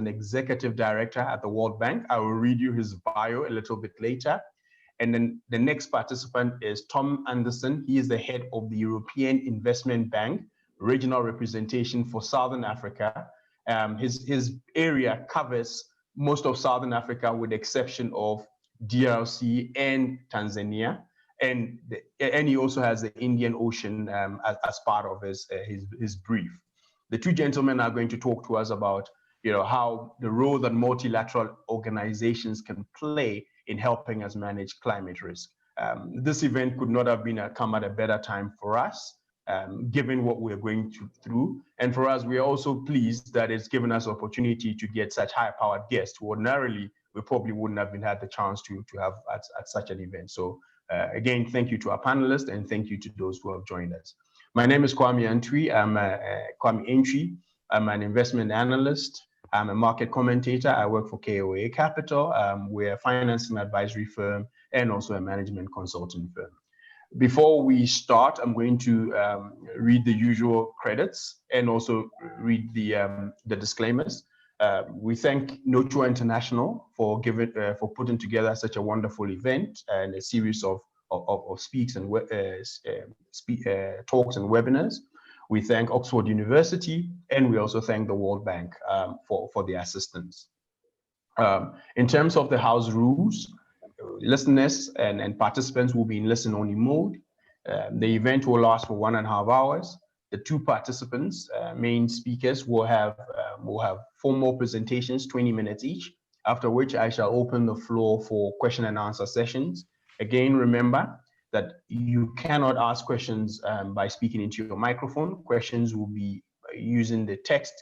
an executive director at the World Bank. I will read you his bio a little bit later. And then the next participant is Tom Anderson. He is the head of the European Investment Bank, regional representation for Southern Africa. His area covers most of Southern Africa with the exception of DRC and Tanzania. And he also has the Indian Ocean as part of his brief. The two gentlemen are going to talk to us about how the role that multilateral organizations can play in helping us manage climate risk. This event could not have come at a better time for us, given what we're going through. And for us, we are also pleased that it's given us opportunity to get such high-powered guests who ordinarily we probably wouldn't have had the chance to have at such an event. So again, thank you to our panelists and thank you to those who have joined us. My name is Kwame Antwi. I'm Kwame Antwi. I'm an investment analyst. I'm a market commentator. I work for KOA Capital. We're a financing advisory firm and also a management consulting firm. Before we start, I'm going to read the usual credits and also read the disclaimers. We thank Notua International for putting together such a wonderful event and a series of speaks and talks and webinars. We thank Oxford University, and we also thank the World Bank for their assistance. In terms of the house rules, listeners and participants will be in listen-only mode. The event will last for 1.5 hours. The two participants, main speakers, will have formal presentations, 20 minutes each, after which I shall open the floor for question and answer sessions. Again, remember that you cannot ask questions by speaking into your microphone. Questions will be using the text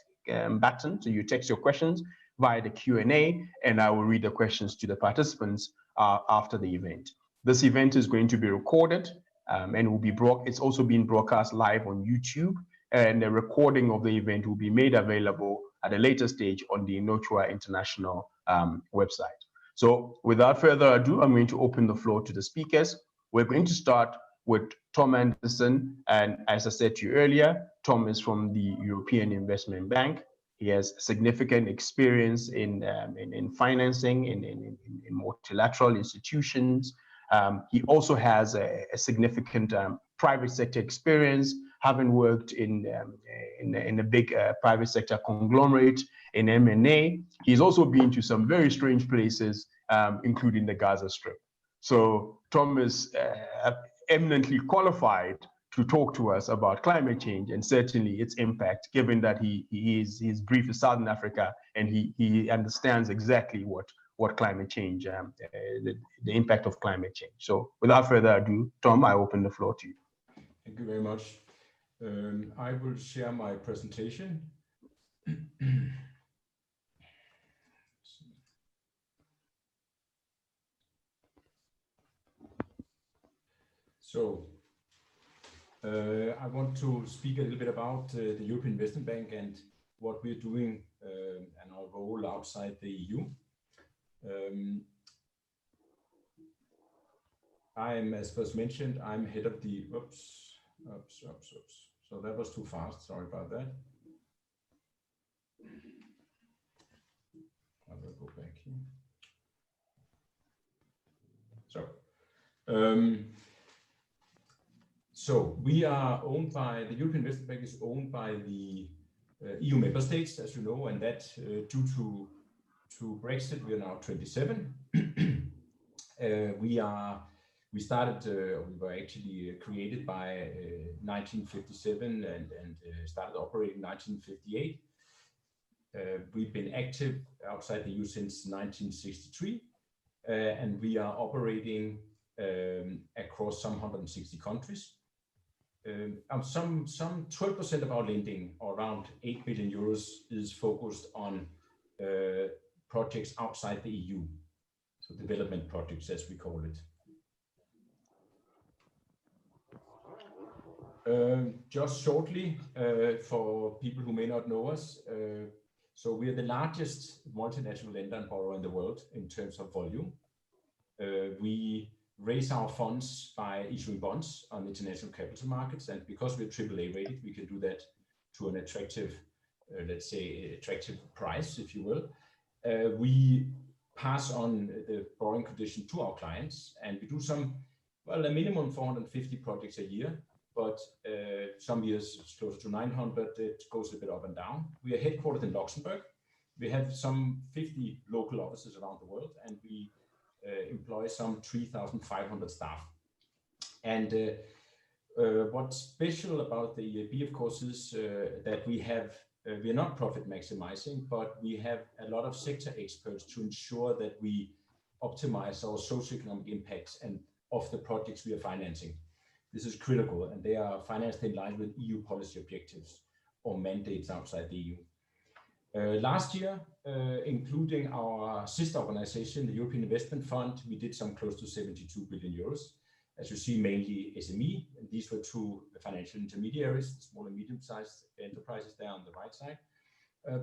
button. So you text your questions via the Q&A, and I will read the questions to the participants after the event. This event is going to be recorded and will be it's also being broadcast live on YouTube, and the recording of the event will be made available at a later stage on the Notua International website. So without further ado, I'm going to open the floor to the speakers. We're going to start with Tom Anderson, and as I said to you earlier, Tom is from the European Investment Bank. He has significant experience in financing, in multilateral institutions. He also has a significant private sector experience, having worked in a big private sector conglomerate in M&A. He's also been to some very strange places, including the Gaza Strip. So Tom is eminently qualified to talk to us about climate change and certainly its impact, given that his brief is Southern Africa and he understands exactly what climate change, the impact of climate change. So without further ado, Tom, I open the floor to you. Thank you very much. I will share my presentation. So I want to speak a little bit about the European Investment Bank and what we're doing and our role outside the EU. I'm, as first mentioned, I'm head of the, oops. So that was too fast, sorry about that. I will go back here. So we are owned by, the European Investment Bank is owned by the EU member states, as you know, and that due to Brexit, we are now 27. We were actually created by 1957 and started operating in 1958. We've been active outside the EU since 1963, and we are operating across some 160 countries. Some 12% of our lending, or around 8 billion euros, is focused on projects outside the EU, so development projects, as we call it. Just shortly, for people who may not know us, so we are the largest multinational lender and borrower in the world in terms of volume. We raise our funds by issuing bonds on international capital markets, and because we're AAA rated, we can do that to an attractive let's say, attractive price, if you will, we pass on the borrowing condition to our clients, and we do some, well, a minimum 450 projects a year, but some years it's closer to 900. It goes a bit up and down. We are headquartered in Luxembourg. We have some 50 local offices around the world, and we employ some 3,500 staff. And what's special about the EIB, of course, is that we are not profit maximizing, but we have a lot of sector experts to ensure that we optimize our socioeconomic impacts and of the projects we are financing. This is critical, and they are financed in line with EU policy objectives or mandates outside the EU. Last year, including our sister organization, the European Investment Fund, we did some close to 72 billion euros. As you see, mainly SME, and these were two financial intermediaries, small and medium-sized enterprises there on the right side.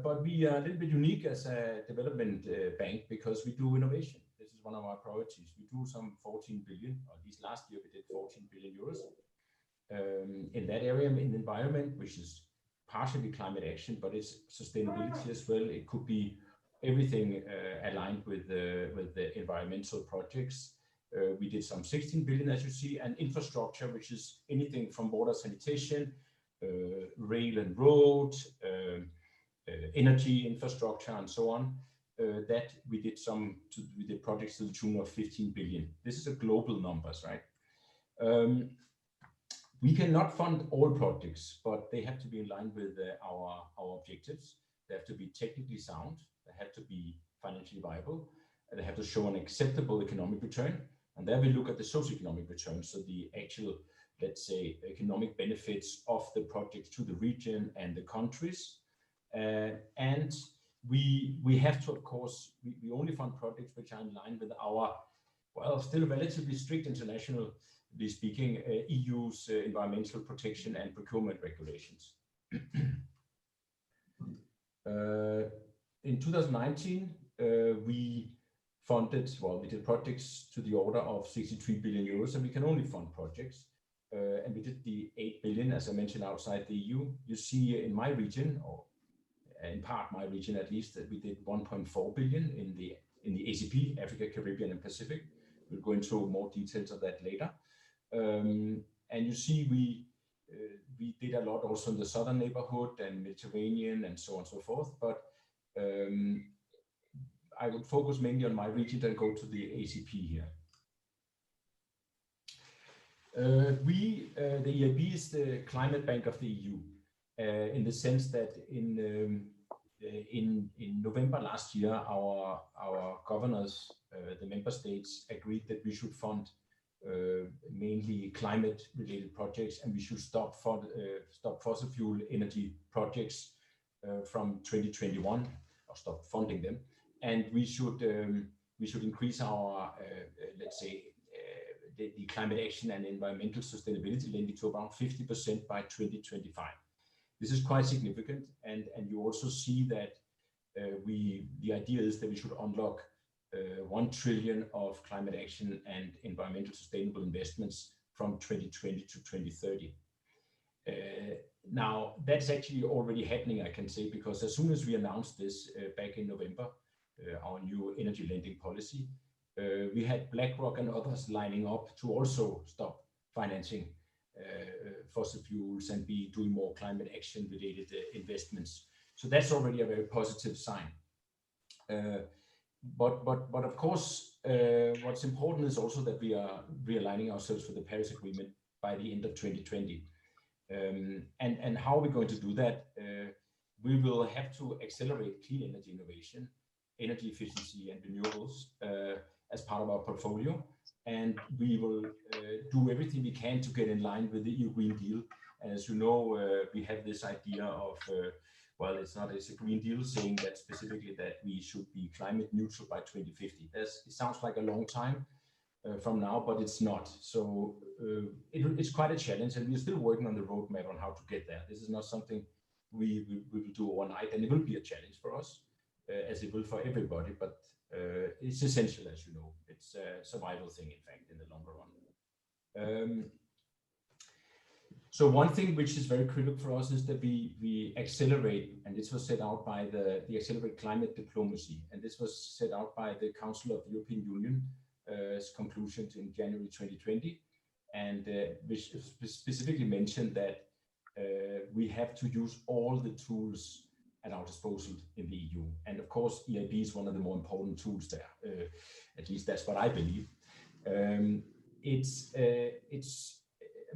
But we are a little bit unique as a development bank because we do innovation. This is one of our priorities. We do some 14 billion, or at least last year we did 14 billion euros in that area, in the environment, which is partially climate action, but it's sustainability as well. It could be everything aligned with the environmental projects. We did some 16 billion, as you see, and infrastructure, which is anything from water sanitation, rail and road, energy infrastructure, and so on. That we did projects to the tune of 15 billion. This is a global numbers, right? We cannot fund all projects, but they have to be in line with our objectives. They have to be technically sound. They have to be financially viable. And they have to show an acceptable economic return. And then we look at the socioeconomic return, so the actual, let's say, economic benefits of the projects to the region and the countries. And we have to, of course, we only fund projects which are in line with our, well, still relatively strict, internationally speaking, EU's environmental protection and procurement regulations. In 2019, we did projects to the order of 63 billion euros, and we can only fund projects. And we did the 8 billion, as I mentioned, outside the EU. You see in my region, or in part my region at least, that we did 1.4 billion in the ACP, Africa, Caribbean, and Pacific. We'll go into more details of that later. And you see we did a lot also in the southern neighborhood and Mediterranean and so on and so forth. But I would focus mainly on my region and go to the ACP here. The EIB is the climate bank of the EU, in the sense that in November last year, our governors, the member states, agreed that we should fund mainly climate-related projects, and we should stop fossil fuel energy projects from 2021, or stop funding them. And we should increase our, let's say, the climate action and environmental sustainability lending to around 50% by 2025. This is quite significant, and you also see that the idea is that we should unlock 1 trillion of climate action and environmental sustainable investments from 2020 to 2030. Now, that's actually already happening, I can say, because as soon as we announced this back in November, our new energy lending policy, we had BlackRock and others lining up to also stop financing fossil fuels and be doing more climate action related investments. So that's already a very positive sign. But of course, what's important is also that we are realigning ourselves with the Paris Agreement by the end of 2020. And how are we going to do that? We will have to accelerate clean energy innovation, energy efficiency, and renewables as part of our portfolio. And we will do everything we can to get in line with the EU Green Deal. And as you know, we have this idea of, well, it's a Green Deal saying that specifically that we should be climate neutral by 2050. It sounds like a long time from now, but it's not. So it's quite a challenge, and we're still working on the roadmap on how to get there. This is not something we will do overnight, and it will be a challenge for us, as it will for everybody, but it's essential, as you know. It's a survival thing, in fact, in the longer run. So one thing which is very critical for us is that we accelerate, and this was set out by the Accelerate Climate Diplomacy, and this was set out by the Council of the European Union's conclusions in January 2020, and which specifically mentioned that we have to use all the tools at our disposal in the EU. And of course, EIB is one of the more important tools there. At least that's what I believe. It's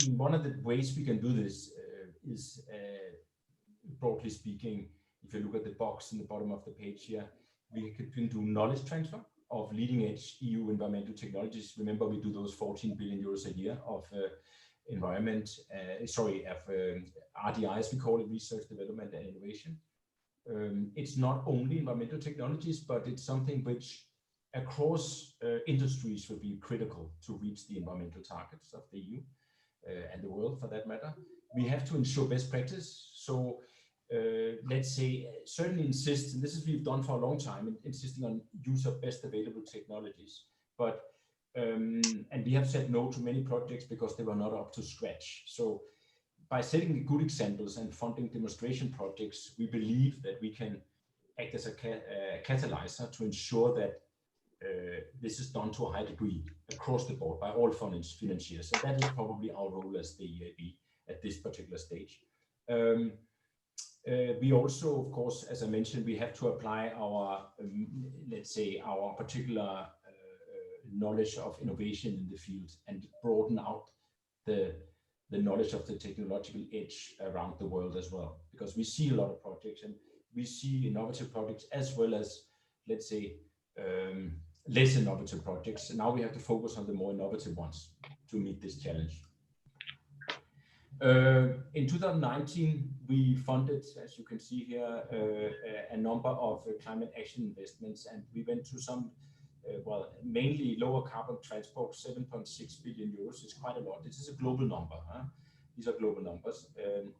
I mean, one of the ways we can do this is, broadly speaking, if you look at the box in the bottom of the page here, we can do knowledge transfer of leading edge EU environmental technologies. Remember, we do those 14 billion euros a year of RDIs, we call it, research, development, and innovation. It's not only environmental technologies, but it's something which across industries will be critical to reach the environmental targets of the EU and the world for that matter. We have to ensure best practice. So let's say certainly insist, and this is we've done for a long time, insisting on use of best available technologies. But and we have said no to many projects because they were not up to scratch. So by setting good examples and funding demonstration projects, we believe that we can act as a catalyzer to ensure that this is done to a high degree across the board by all financiers. So that is probably our role as the EIB at this particular stage. We also, of course, as I mentioned, we have to apply our, let's say, our particular knowledge of innovation in the field and broaden out the knowledge of the technological edge around the world as well, because we see a lot of projects and we see innovative projects as well as, let's say, less innovative projects. And now we have to focus on the more innovative ones to meet this challenge. In 2019, we funded, as you can see here, a number of climate action investments, and we went to some, well, mainly lower carbon transport, 7.6 billion euros. It's quite a lot. This is a global number. Huh? These are global numbers.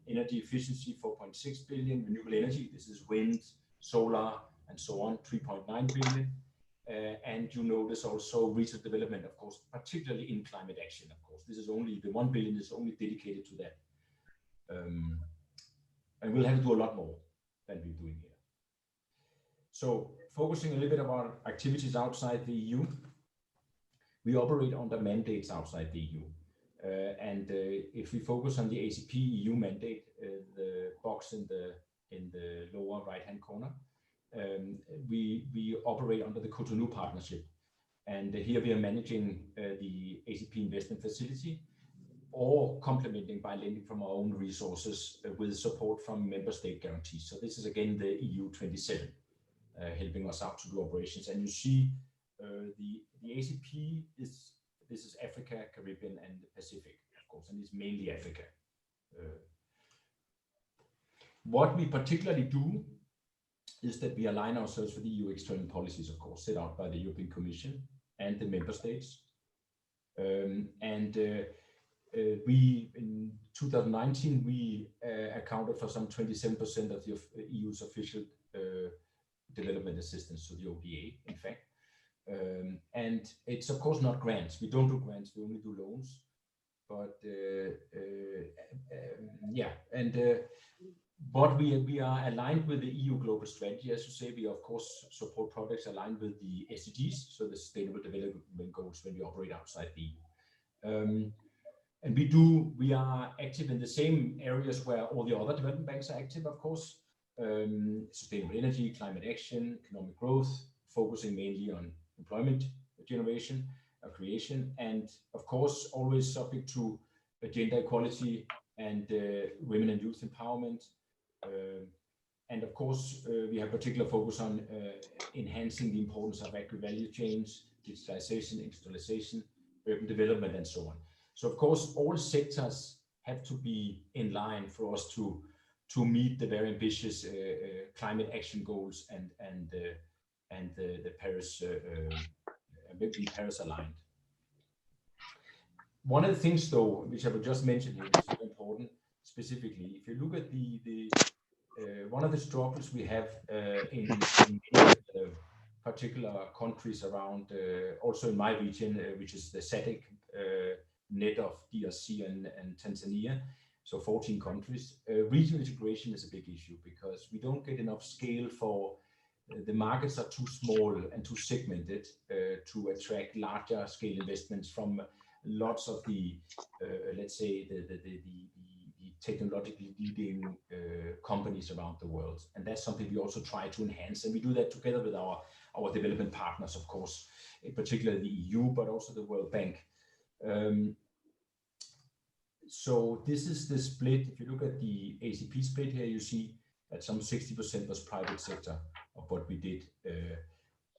Energy efficiency, 4.6 billion. Renewable energy, this is wind, solar, and so on, 3.9 billion. And you notice also research development, of course, particularly in climate action, of course. This is only, the 1 billion is only dedicated to that. And we'll have to do a lot more than we're doing here. So focusing a little bit of our activities outside the EU, we operate under mandates outside the EU. If we focus on the ACP EU mandate, the box in the lower right-hand corner, we operate under the Cotonou partnership, and here we are managing the ACP investment facility, or complementing by lending from our own resources with support from member state guarantees. So this is again the EU 27 helping us out to do operations. And you see the ACP this is Africa, Caribbean, and the Pacific, of course, and it's mainly Africa. What we particularly do is that we align ourselves with the EU external policies, of course, set out by the European Commission and the member states. We, in 2019, we accounted for some 27% of the EU's official development assistance, so the ODA, in fact. And it's, of course, not grants. We don't do grants, we only do loans. But but we are aligned with the EU global strategy, as you say. We of course support projects aligned with the SDGs, so the Sustainable Development Goals, when we operate outside the EU. And we are active in the same areas where all the other development banks are active, of course. Sustainable energy, climate action, economic growth, focusing mainly on employment generation, creation, and of course always subject to gender equality and women and youth empowerment. And of course, we have particular focus on enhancing the importance of agri-value chains, digitalization, industrialization, urban development, and so on. So of course, all sectors have to be in line for us to meet the very ambitious climate action goals and the Paris, be Paris aligned. One of the things, though, which I would just mention here, which is very important, specifically, if you look at one of the struggles we have in particular countries around, also in my region, which is the SADC net of DRC and Tanzania, so 14 countries. Regional integration is a big issue because we don't get enough scale for the markets are too small and too segmented to attract larger scale investments from lots of the, let's say, the technologically leading companies around the world. And that's something we also try to enhance. And we do that together with our development partners, of course, in particular the EU, but also the World Bank. So this is the split. If you look at the ACP split here, you see that some 60% was private sector of what we did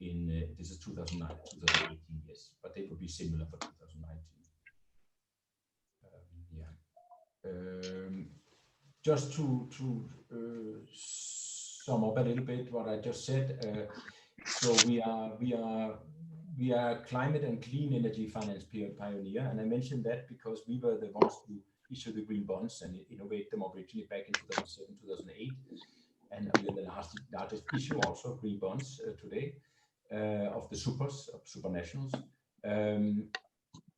in, this is 2009, 2018, yes, but they would be similar for 2019. Just to sum up a little bit what I just said. So we are climate and clean energy finance pioneer, and I mentioned that because we were the ones who issued the green bonds and innovate them originally back in 2007, 2008, and we are the largest issue also of green bonds today of the supranationals.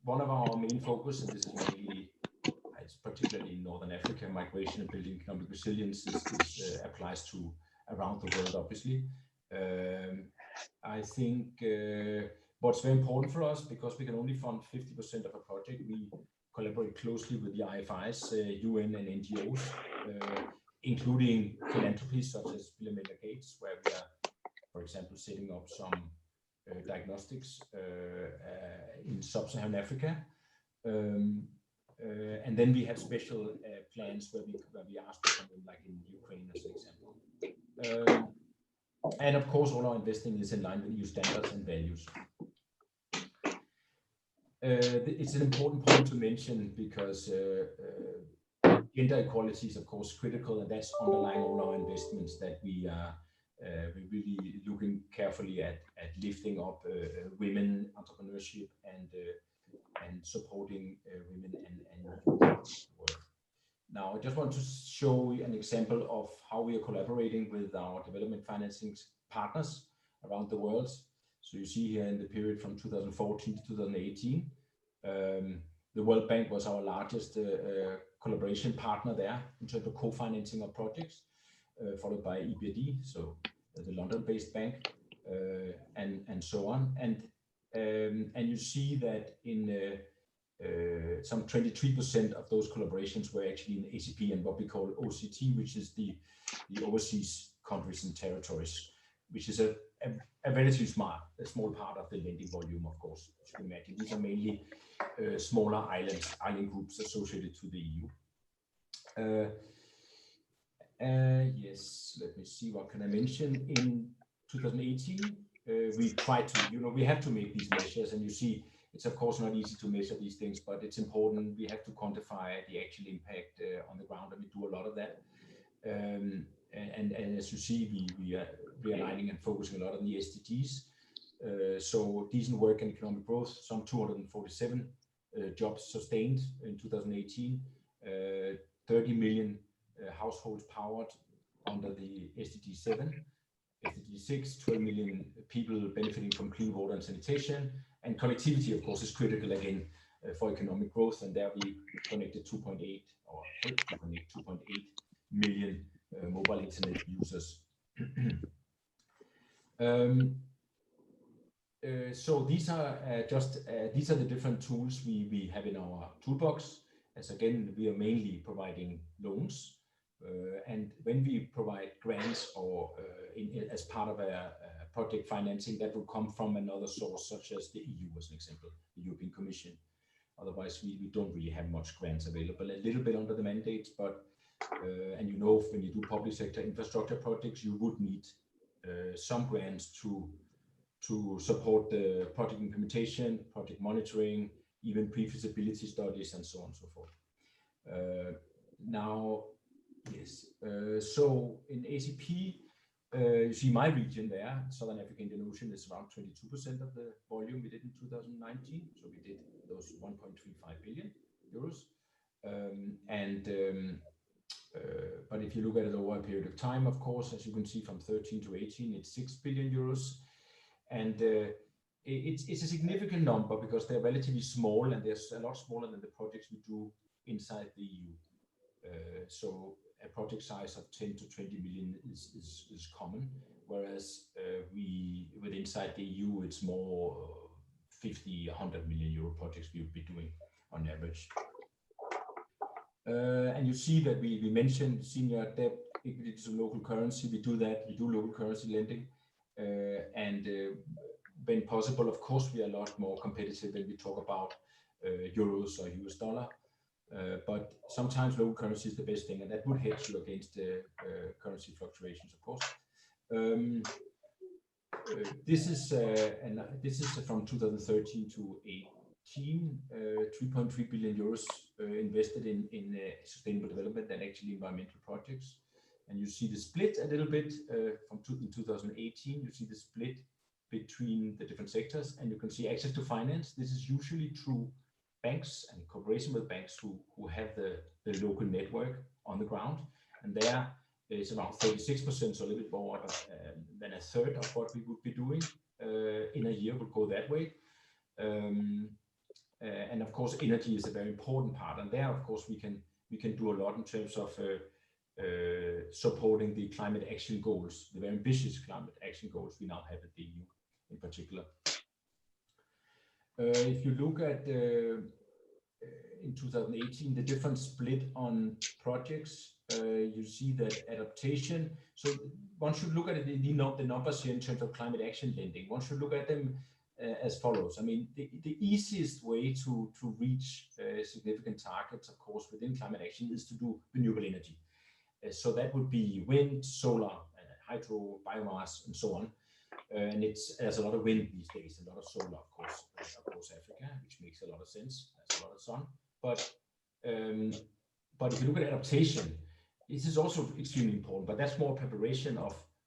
One of our main focus, and this is mainly, it's particularly in Northern Africa, migration and building economic resilience applies to around the world, obviously. I think what's very important for us, because we can only fund 50% of a project, we collaborate closely with the IFIs, UN and NGOs, including philanthropies such as Bill and Melinda Gates, where we are, for example, setting up some diagnostics in sub-Saharan Africa. And then we have special plans where we ask them, like in Ukraine as an example. And of course, all our investing is in line with EU standards and values. It's an important point to mention because gender equality is of course critical, and that's underlying all our investments, that we're really looking carefully at lifting up women entrepreneurship and supporting women and work. Now, I just want to show you an example of how we are collaborating with our development financing partners around the world. So you see here in the period from 2014 to 2018, the World Bank was our largest collaboration partner there in terms of co-financing of projects, followed by EBRD, so the London-based bank, and so on. And you see that in some 23% of those collaborations were actually in ACP and what we call OCT, which is the overseas countries and territories, which is a relatively small part of the lending volume, of course. As you can imagine, these are mainly smaller island groups associated to the EU. Yes, let me see, what can I mention? In 2018, we tried to, we have to make these measures, and you see, it's of course not easy to measure these things, but it's important. We have to quantify the actual impact on the ground, and we do a lot of that. And as you see, we are realigning and focusing a lot on the SDGs. So decent work and economic growth, some 247 jobs sustained in 2018, 30 million households powered under the SDG 7, SDG 6, 12 million people benefiting from clean water and sanitation, and connectivity, of course, is critical again for economic growth, and there we connected 2.8 or helped to connect 2.8 million mobile internet users. So these are the different tools we have in our toolbox. As again, we are mainly providing loans, and when we provide grants or as part of a project financing, that will come from another source, such as the EU, as an example, the European Commission. Otherwise, we don't really have much grants available. A little bit under the mandates, but and when you do public sector infrastructure projects, you would need some grants to support the project implementation, project monitoring, even pre-feasibility studies, and so on and so forth. Now, yes, so in ACP, you see my region there, Southern Africa, Indian Ocean, is around 22% of the volume we did in 2019. So we did those 1.35 billion euros. But if you look at it over a period of time, of course, as you can see from 13 to 18, it's 6 billion euros. And it's a significant number because they're relatively small, and they're a lot smaller than the projects we do inside the EU. So a project size of 10 to 20 million is common, whereas inside the EU, it's more 50, 100 million euro projects we would be doing on average. And you see that we mentioned senior debt equity to local currency. We do that. We do local currency lending. And when possible, of course, we are a lot more competitive when we talk about euros or US dollar. But sometimes local currency is the best thing, and that would hedge you against currency fluctuations, of course. This is from 2013 to 18, 3.3 billion euros invested in sustainable development and actually environmental projects. And you see the split a little bit in 2018. You see the split between the different sectors, and you can see access to finance. This is usually through banks and cooperation with banks who have the local network on the ground, and there is around 36%, so a little bit more than a third of what we would be doing in a year would go that way. And of course, energy is a very important part, and there, of course, we can do a lot in terms of supporting the climate action goals, the very ambitious climate action goals we now have at the EU in particular. If you look at in 2018, the different split on projects, you see that adaptation. So one should look at it, the numbers here in terms of climate action lending. One should look at them as follows. I mean, the easiest way to reach significant targets, of course, within climate action is to do renewable energy. So that would be wind, solar, hydro, biomass, and so on. And there's a lot of wind these days, a lot of solar, of course, Africa, which makes a lot of sense. There's a lot of sun. But if you look at adaptation, this is also extremely important, but that's more preparation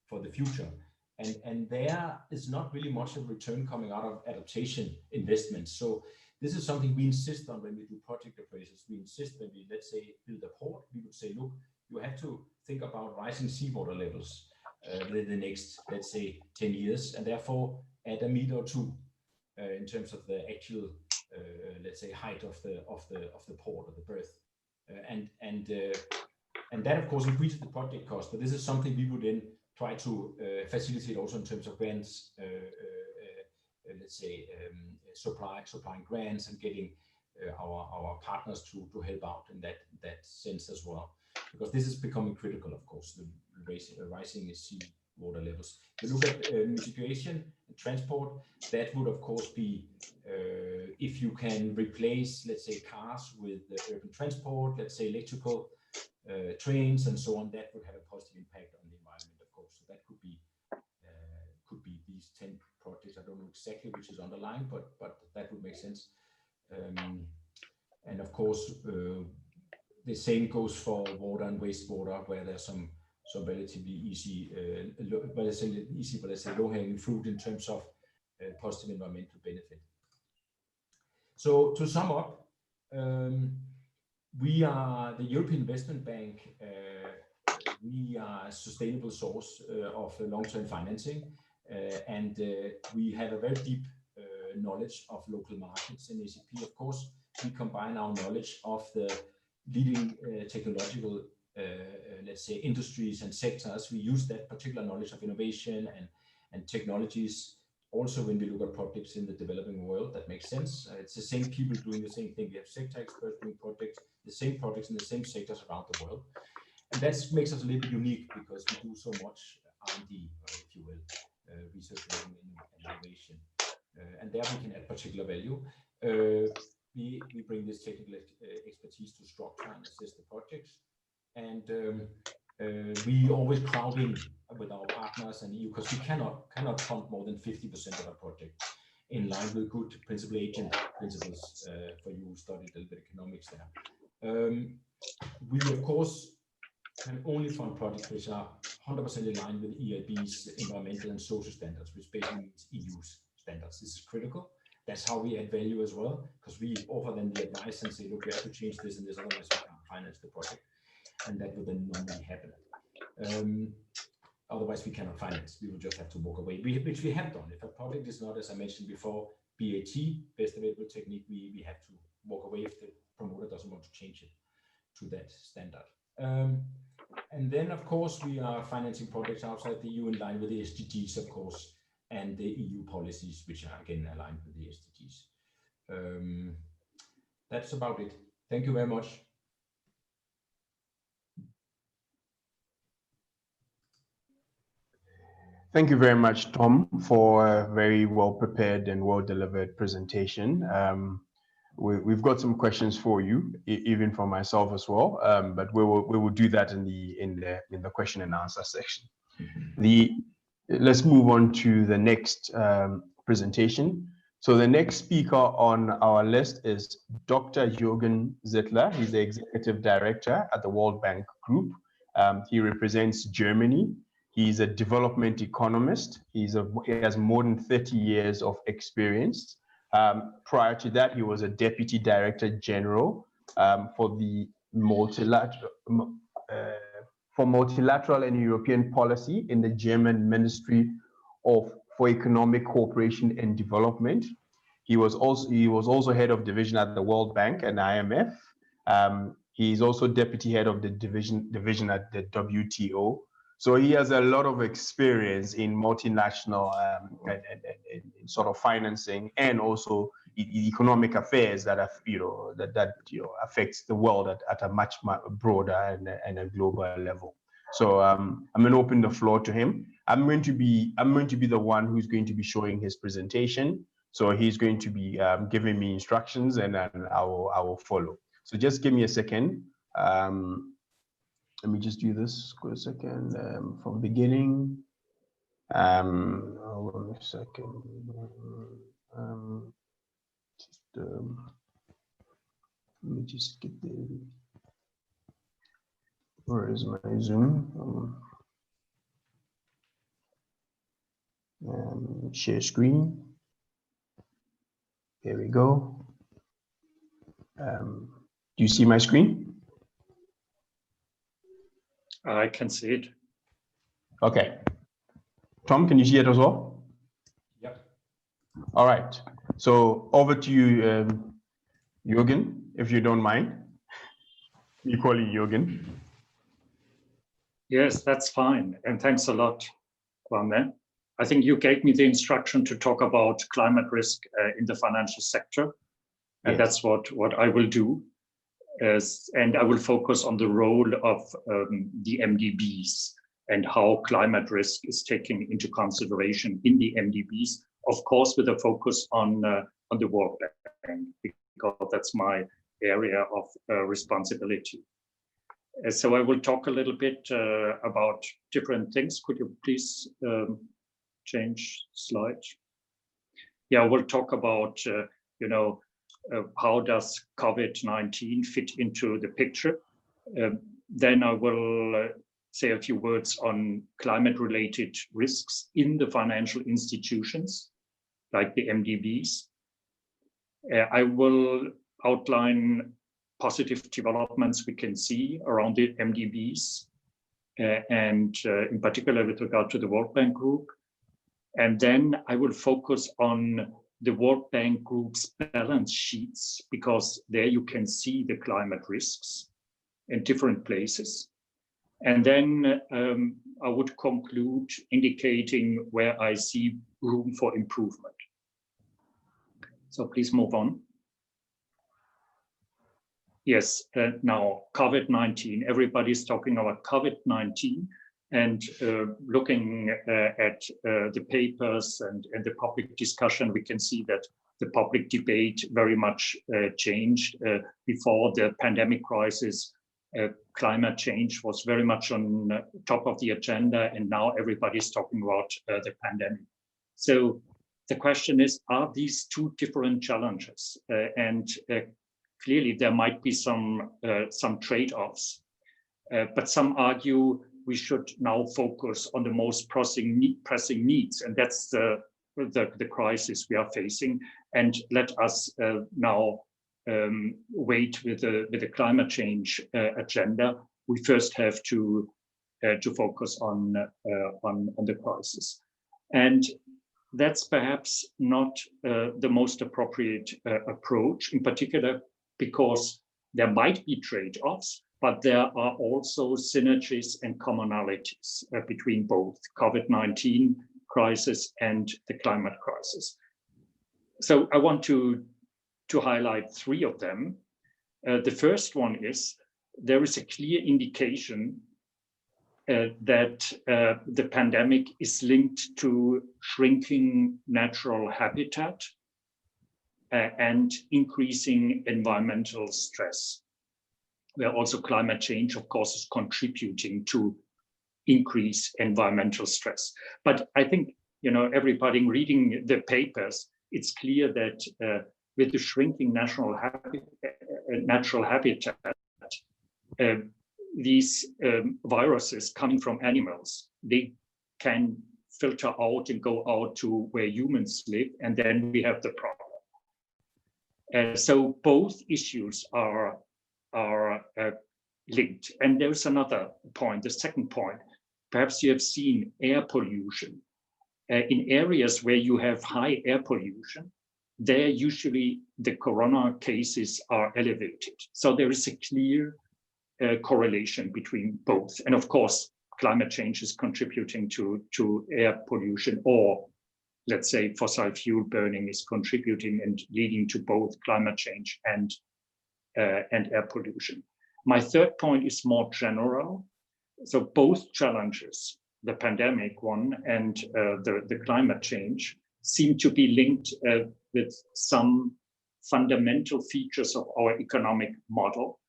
for the future. And there is not really much of return coming out of adaptation investments. So this is something we insist on when we do project appraisals. We insist when we, let's say, build a port, we would say, look, you have to think about rising seawater levels within the next, let's say, 10 years, and therefore add a meter or two in terms of the actual, let's say, height of the port or the berth, and that of course increases the project cost. But this is something we would then try to facilitate also in terms of grants, let's say, supplying grants and getting our partners to help out in that sense as well, because this is becoming critical, of course, the rising sea water levels. If you look at mitigation and transport, that would of course be if you can replace, let's say, cars with urban transport, let's say electrical trains and so on, that would have a positive impact on the environment, of course. So that could be these 10 projects. I don't know exactly which is underlined, but that would make sense. And of course, the same goes for water and wastewater, where there's some relatively easy, but let's say low-hanging fruit in terms of positive environmental benefit. So to sum up, we are the European Investment Bank. We are a sustainable source of long-term financing, and we have a very deep knowledge of local markets in ACP. Of course, we combine our knowledge of the leading technological, let's say, industries and sectors. We use that particular knowledge of innovation and technologies also when we look at projects in the developing world. That makes sense. It's the same people doing the same thing. We have sector experts doing projects, the same projects in the same sectors around the world. And that makes us a little bit unique because we do so much R&D, if you will, research and innovation. And there we can add particular value. We bring this technical expertise to structure and assess the projects. And we always crowd in with our partners and EU, because we cannot fund more than 50% of our project, in line with good principal agent principles, for you who studied a little bit economics there. We of course can only fund projects which are 100% in line with EIB's environmental and social standards, which basically means EU's standards. This is critical. That's how we add value as well, because we offer them the advice and say, look, we have to change this and this, otherwise we can't finance the project. And that would then normally happen. Otherwise we cannot finance. We will just have to walk away, which we have done. If a project is not, as I mentioned before, BAT, best available technique, we have to walk away if the promoter doesn't want to change it that standard. And then, of course, we are financing projects outside the EU in line with the SDGs, of course, and the EU policies, which are again aligned with the SDGs. That's about it. Thank you very much. Thank you very much, Tom, for a very well prepared and well delivered presentation. We've got some questions for you, even for myself as well, but we will do that in the question and answer section. Let's move on to the next presentation. So the next speaker on our list is Dr. Jürgen Zettler. He's the Executive Director at the World Bank Group. He represents Germany. He's a development economist. He has more than 30 years of experience. Prior to that, he was a Deputy Director General for the Multilateral and European Policy in the German Ministry for Economic Cooperation and Development. He was also head of division at the World Bank and IMF. He's also deputy head of the division at the WTO. So he has a lot of experience in multinational and sort of financing and also economic affairs that affects the world at a much broader and a global level. So I'm going to open the floor to him. I'm going to be the one who's going to be showing his presentation. So he's going to be giving me instructions, and then I will follow. So just give me a second. Let me just do this for a second from beginning. Hold on a second. Let me just get the. Where is my Zoom? Share screen. There we go. Do you see my screen? I can see it. Okay. Tom, can you see it as well? Yep. All right. So over to you, Jürgen, if you don't mind. You call it Jürgen. Yes, that's fine. And thanks a lot, Kwame. I think you gave me the instruction to talk about climate risk in the financial sector. And that's what I will do. And I will focus on the role of the MDBs and how climate risk is taken into consideration in the MDBs, of course, with a focus on the World Bank, because that's my area of responsibility. So I will talk a little bit about different things. Could you please change slide? Yeah, we'll talk about, how does COVID-19 fit into the picture? Then I will say a few words on climate-related risks in the financial institutions, like the MDBs. I will outline positive developments we can see around the MDBs, and in particular with regard to the World Bank Group. And then I will focus on the World Bank Group's balance sheets, because there you can see the climate risks in different places. And then I would conclude indicating where I see room for improvement. So please move on. Yes, now COVID-19, everybody's talking about COVID-19, and looking at the papers and the public discussion, we can see that the public debate very much changed. Before the pandemic crisis, climate change was very much on top of the agenda, and now everybody's talking about the pandemic. So the question is, are these two different challenges? And clearly there might be some trade-offs, but some argue we should now focus on the most pressing needs, and that's the crisis we are facing. And let us now wait with the climate change agenda. We first have to focus on the crisis, and that's perhaps not the most appropriate approach, in particular because there might be trade-offs, but there are also synergies and commonalities between both COVID-19 crisis and the climate crisis. So I want to highlight three of them. The first one is there is a clear indication that the pandemic is linked to shrinking natural habitat and increasing environmental stress, where also climate change, of course, is contributing to increase environmental stress. But I think, you know, everybody reading the papers, it's clear that with the shrinking natural habitat, these viruses coming from animals, they can filter out and go out to where humans live, and then we have the problem. So both issues are linked. And there's another point, the second point. Perhaps you have seen air pollution. In areas where you have high air pollution, there usually the corona cases are elevated. So there is a clear correlation between both. And of course, climate change is contributing to air pollution, or let's say fossil fuel burning is contributing and leading to both climate change and air pollution. My third point is more general. So both challenges, the pandemic one and the climate change, seem to be linked with some fundamental features of our economic model.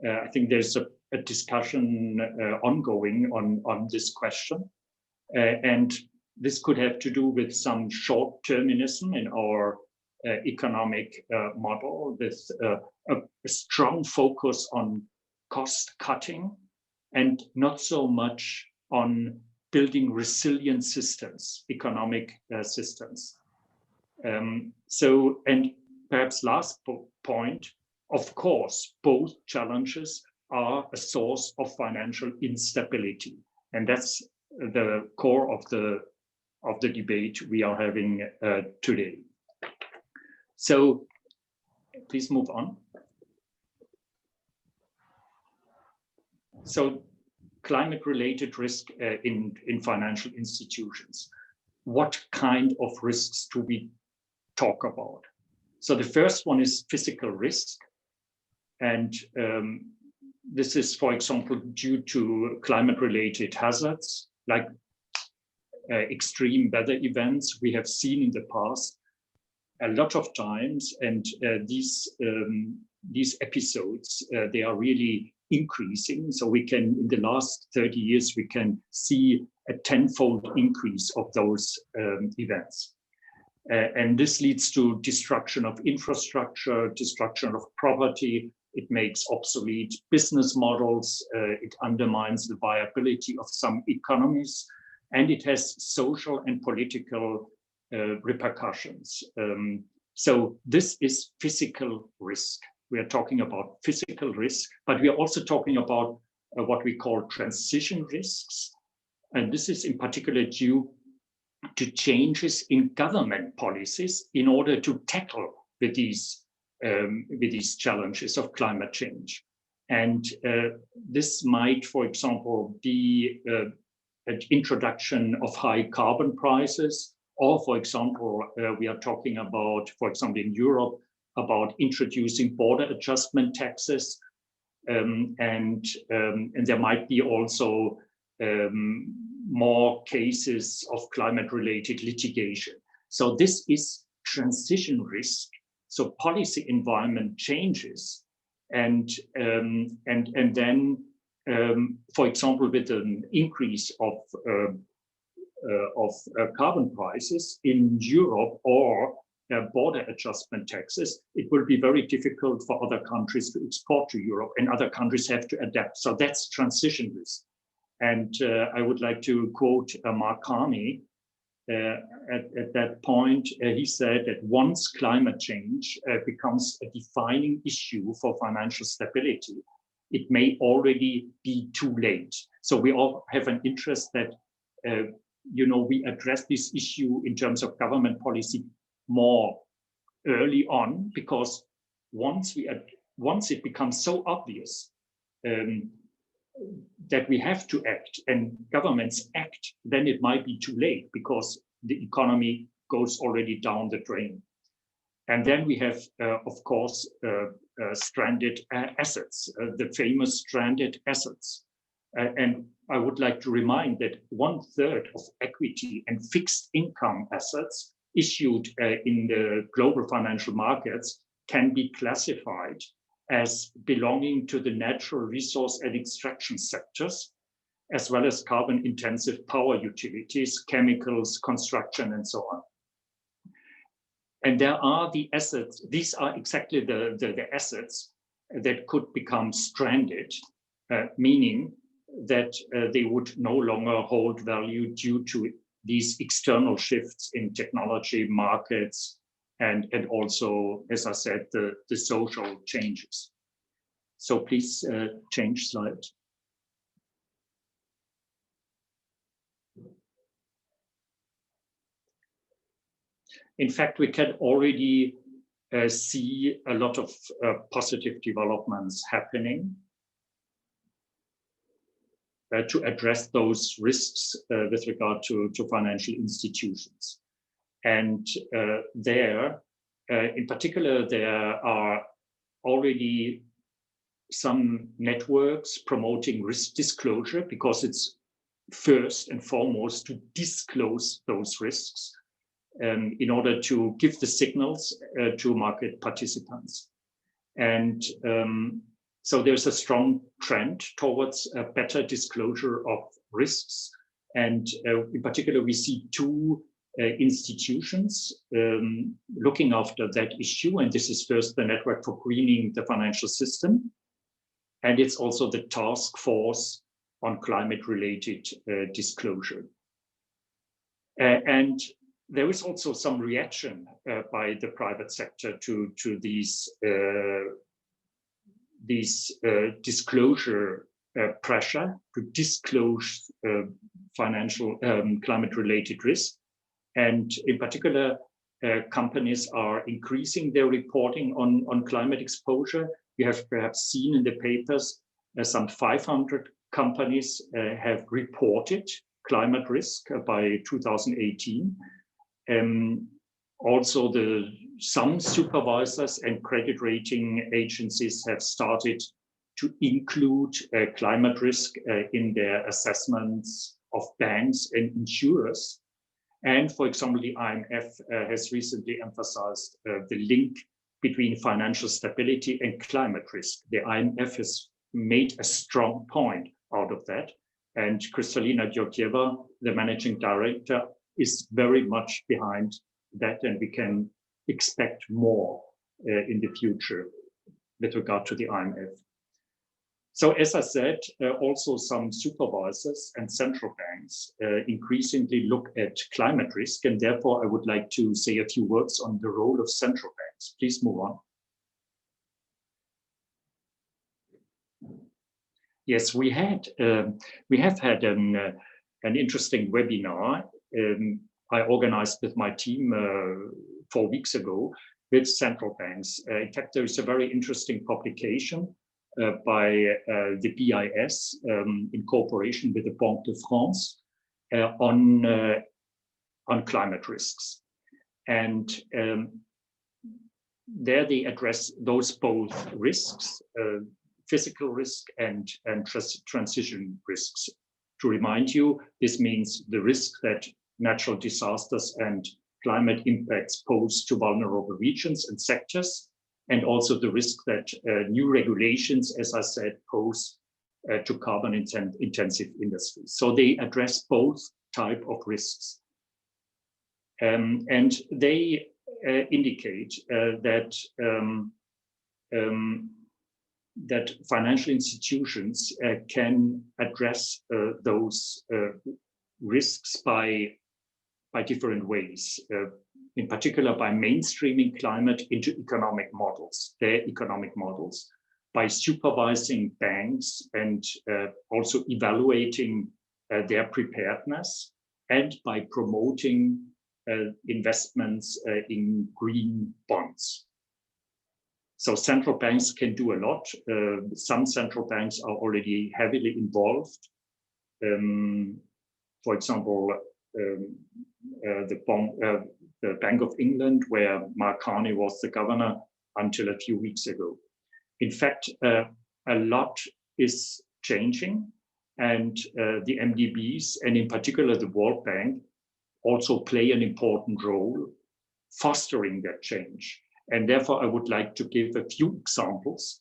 I think there's a discussion ongoing on this question. And this could have to do with some short-termism in our economic model, with a strong focus on cost cutting and not so much on building resilient systems, economic systems. And perhaps last point, of course, both challenges are a source of financial instability. And that's the core of the debate we are having today. So please move on. So climate-related risk in financial institutions. What kind of risks do we talk about? So the first one is physical risk. And this is, for example, due to climate-related hazards, like extreme weather events we have seen in the past a lot of times. And these episodes, they are really increasing. So we can, in the last 30 years, we can see a tenfold increase of those events. And this leads to destruction of infrastructure, destruction of property. It makes obsolete business models. It undermines the viability of some economies, and it has social and political repercussions. So this is physical risk. We are talking about physical risk, but we are also talking about what we call transition risks. And this is in particular due to changes in government policies in order to tackle with these challenges of climate change. And this might, for example, be an introduction of high carbon prices, or, for example, we are talking about, for example, in Europe, about introducing border adjustment taxes, and there might be also more cases of climate-related litigation. So this is transition risk. So policy environment changes, and then, for example, with an increase of carbon prices in Europe or border adjustment taxes, it will be very difficult for other countries to export to Europe, and other countries have to adapt. So that's transition risk. And I would like to quote Mark Carney. At that point, he said that once climate change becomes a defining issue for financial stability, it may already be too late. So we all have an interest that we address this issue in terms of government policy more early on, because once it becomes so obvious that we have to act and governments act, then it might be too late because the economy goes already down the drain. And then we have, of course, stranded assets, the famous stranded assets. And I would like to remind that 1/3 of equity and fixed income assets issued in the global financial markets can be classified as belonging to the natural resource and extraction sectors, as well as carbon-intensive power utilities, chemicals, construction, and so on. And there are the assets, these are exactly the assets that could become stranded, meaning that they would no longer hold value due to these external shifts in technology, markets, and also, as I said, the social changes. So please change slide. In fact, we can already see a lot of positive developments happening to address those risks with regard to financial institutions. And in particular, there are already some networks promoting risk disclosure, because it's first and foremost to disclose those risks in order to give the signals to market participants. And so there's a strong trend towards a better disclosure of risks. And in particular, we see two institutions looking after that issue. And this is first the Network for Greening the Financial System. And it's also the Task Force on Climate-Related Disclosure. And there is also some reaction by the private sector to these disclosure pressure to disclose financial climate-related risk. And in particular, companies are increasing their reporting on climate exposure. You have perhaps seen in the papers some 500 companies have reported climate risk by 2018. Also, some supervisors and credit rating agencies have started to include climate risk in their assessments of banks and insurers. And for example, the IMF has recently emphasized the link between financial stability and climate risk. The IMF has made a strong point out of that. And Kristalina Georgieva, the managing director, is very much behind that, and we can expect more in the future with regard to the IMF. So as I said, also some supervisors and central banks increasingly look at climate risk, and therefore I would like to say a few words on the role of central banks. Please move on. Yes, we have had an interesting webinar I organized with my team 4 weeks ago with central banks. In fact, there is a very interesting publication by the BIS in cooperation with the Banque de France on climate risks. And there they address those both risks, physical risk and transition risks. To remind you, this means the risk that natural disasters and climate impacts pose to vulnerable regions and sectors, and also the risk that new regulations, as I said, pose to carbon-intensive industries. So they address both types of risks. And they indicate that financial institutions can address those risks by different ways, in particular by mainstreaming climate into economic models, their economic models, by supervising banks and also evaluating their preparedness, and by promoting investments in green bonds. So central banks can do a lot. Some central banks are already heavily involved. For example, the Bank of England, where Mark Carney was the governor until a few weeks ago. In fact, a lot is changing, and the MDBs, and in particular the World Bank, also play an important role fostering that change. And therefore, I would like to give a few examples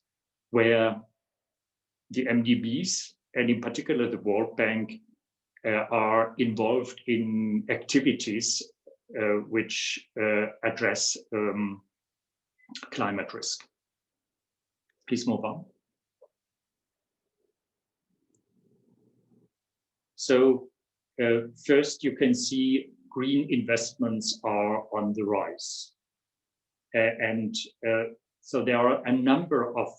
where the MDBs, and in particular the World Bank, are involved in activities which address climate risk. Please move on. So first, you can see green investments are on the rise. So there are a number of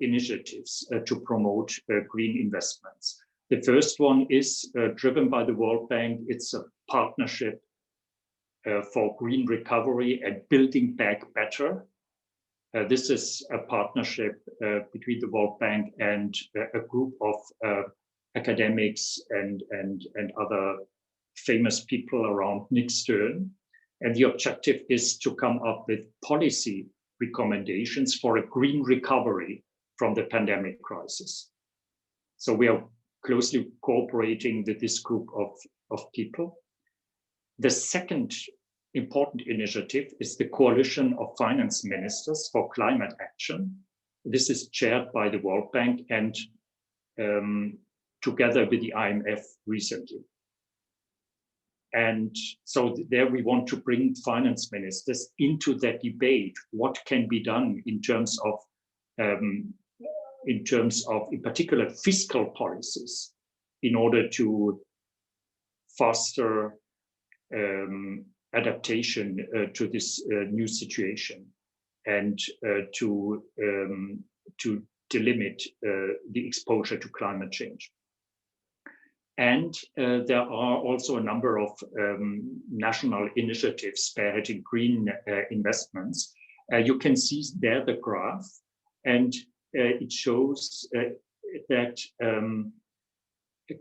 initiatives to promote green investments. The first one is driven by the World Bank. It's a partnership for green recovery and building back better. This is a partnership between the World Bank and a group of academics and other famous people around Nick Stern. And the objective is to come up with policy recommendations for a green recovery from the pandemic crisis. So we are closely cooperating with this group of people. The second important initiative is the Coalition of Finance Ministers for Climate Action. This is chaired by the World Bank and together with the IMF recently. And so there we want to bring finance ministers into that debate. What can be done in terms of, in particular, fiscal policies in order to foster adaptation to this new situation and to delimit the exposure to climate change. And there are also a number of national initiatives spearheading green investments. You can see there the graph, and it shows that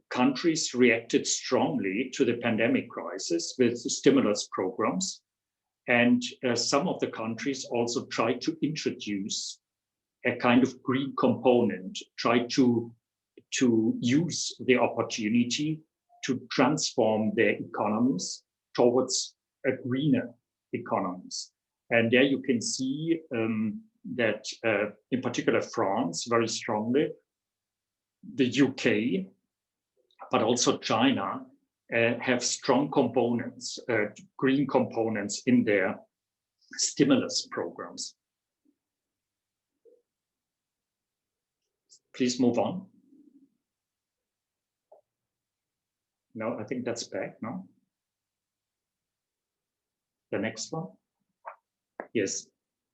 countries reacted strongly to the pandemic crisis with stimulus programs. And some of the countries also tried to introduce a kind of green component, tried to use the opportunity to transform their economies towards a greener economies. And there you can see that in particular France very strongly, the UK, but also China have strong components, green components in their stimulus programs. Please move on. No, I think that's back, no? The next one. Yes.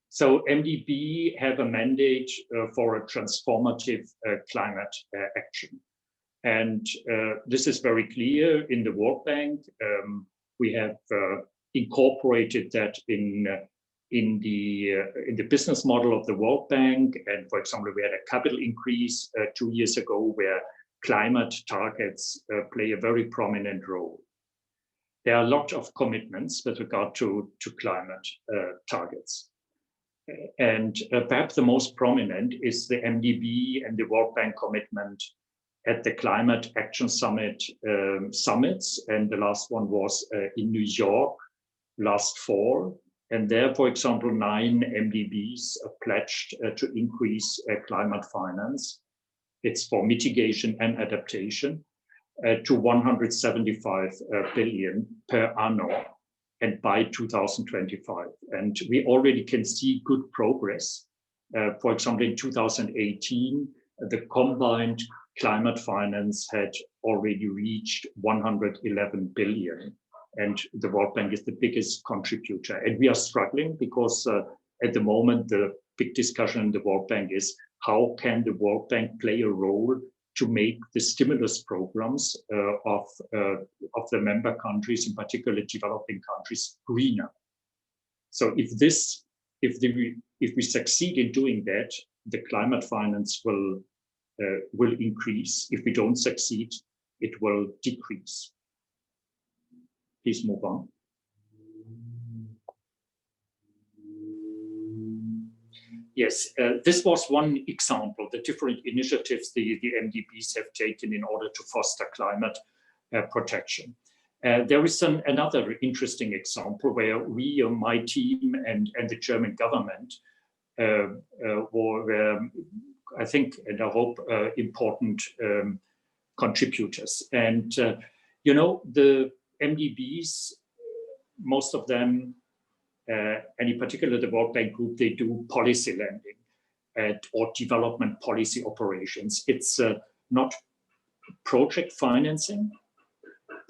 So MDB have a mandate for a transformative climate action. And this is very clear in the World Bank. We have incorporated that in the business model of the World Bank. And for example, we had a capital increase 2 years ago where climate targets play a very prominent role. There are a lot of commitments with regard to climate targets. And perhaps the most prominent is the MDB and the World Bank commitment at the Climate Action Summit summits. And the last one was in New York last fall. And there, for example, 9 MDBs pledged to increase climate finance. It's for mitigation and adaptation to 175 billion per annum and by 2025. And we already can see good progress. For example, in 2018, the combined climate finance had already reached 111 billion. And the World Bank is the biggest contributor. And we are struggling because at the moment, the big discussion in the World Bank is how can the World Bank play a role to make the stimulus programs of the member countries, in particular developing countries, greener. So if this if we succeed in doing that, the climate finance will increase. If we don't succeed, it will decrease. Please move on. Yes, this was one example, the different initiatives the MDBs have taken in order to foster climate protection. There is another interesting example where we, my team, and the German government were, I think, and I hope, important contributors. And, you know, the MDBs, most of them, and in particular the World Bank Group, they do policy lending or development policy operations. It's not project financing,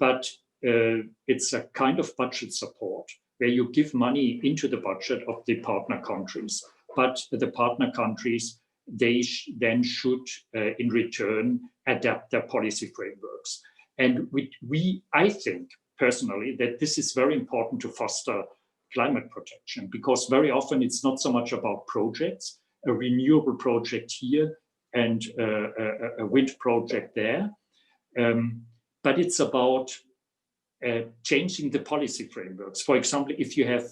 but it's a kind of budget support where you give money into the budget of the partner countries, but the partner countries, they then should, in return, adapt their policy frameworks. And I think personally that this is very important to foster climate protection, because very often it's not so much about projects, a renewable project here and a wind project there, but it's about changing the policy frameworks. For example, if you have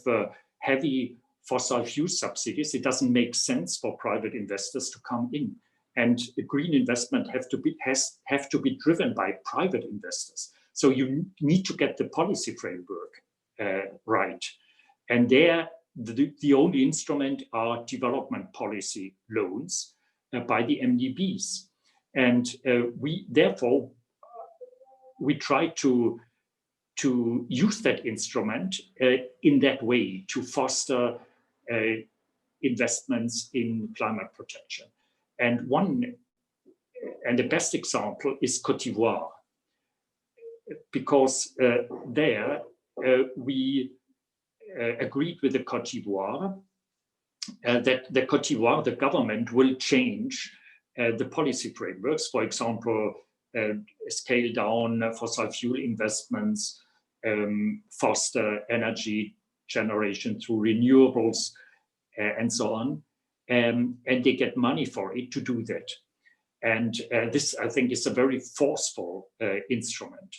heavy fossil fuel subsidies, it doesn't make sense for private investors to come in. And the green investment have to be driven by private investors. So you need to get the policy framework right. And there, the only instrument are development policy loans by the MDBs. And therefore, we try to use that instrument in that way to foster investments in climate protection. And the best example is Côte d'Ivoire, because there we agreed with the Côte d'Ivoire that the Côte d'Ivoire, the government, will change the policy frameworks. For example, scale down fossil fuel investments, foster energy generation through renewables, and so on. And they get money for it to do that. And this, I think, is a very forceful instrument.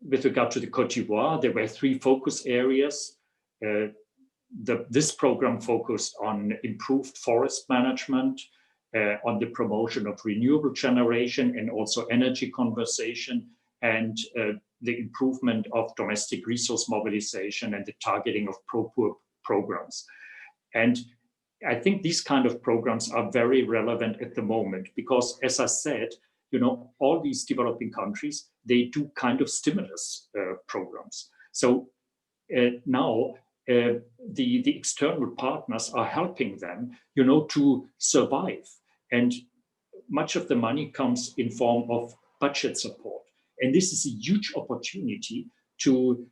With regard to the Côte d'Ivoire, there were 3 focus areas. This program focused on improved forest management, on the promotion of renewable generation and also energy conservation, and the improvement of domestic resource mobilization and the targeting of pro-poor programs. And I think these kind of programs are very relevant at the moment because, as I said, you know, all these developing countries, they do kind of stimulus programs. So now the external partners are helping them, you know, to survive. And much of the money comes in form of budget support. And this is a huge opportunity to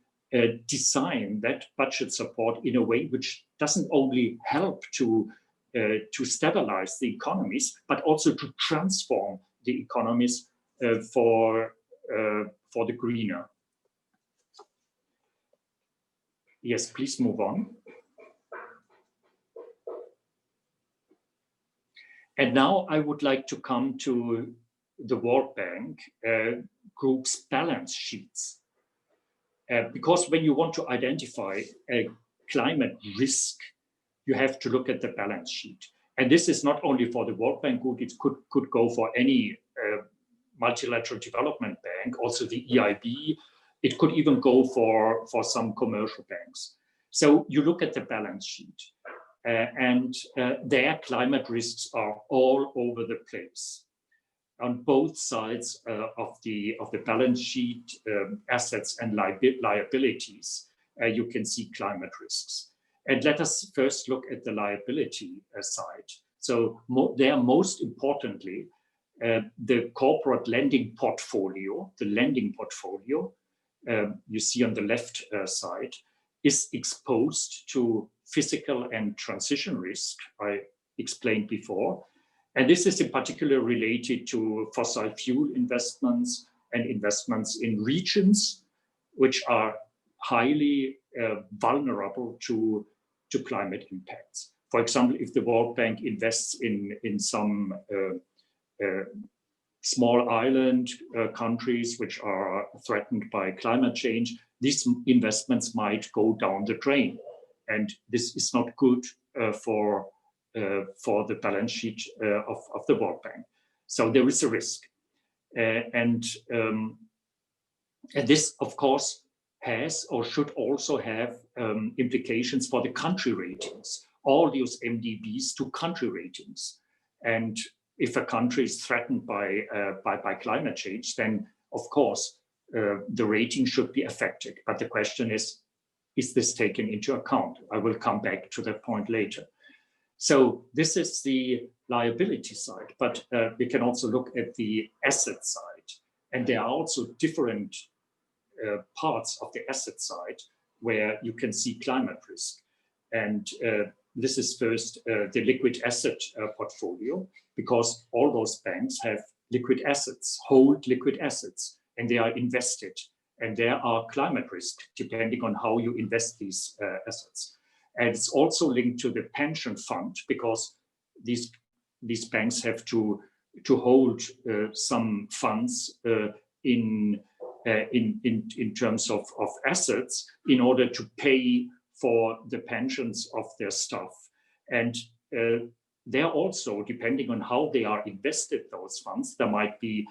design that budget support in a way which doesn't only help to stabilize the economies, but also to transform the economies for the greener. Yes, please move on. And now I would like to come to the World Bank Group's balance sheets. Because when you want to identify a climate risk, you have to look at the balance sheet. And this is not only for the World Bank Group, it could go for any multilateral development bank, also the EIB. It could even go for some commercial banks. So you look at the balance sheet, and their climate risks are all over the place. On both sides of the balance sheet, assets and liabilities, you can see climate risks. And let us first look at the liability side. So there, most importantly, the corporate lending portfolio, the lending portfolio, you see on the left side, is exposed to physical and transition risk, I explained before. And this is in particular related to fossil fuel investments and investments in regions which are highly vulnerable to climate impacts. For example, if the World Bank invests in some small island countries which are threatened by climate change, these investments might go down the drain. And this is not good for the balance sheet of the World Bank. So there is a risk. And this, of course, has or should also have implications for the country ratings. All those MDBs to country ratings. And if a country is threatened by climate change, then of course the rating should be affected. But the question is this taken into account? I will come back to that point later. So this is the liability side, but we can also look at the asset side. And there are also different parts of the asset side where you can see climate risk. And this is first the liquid asset portfolio, because all those banks have liquid assets, hold liquid assets, and they are invested. And there are climate risks depending on how you invest these assets. And it's also linked to the pension fund, because these banks have to hold some funds in terms of assets in order to pay for the pensions of their staff. And there also, depending on how they are invested, those funds, there might be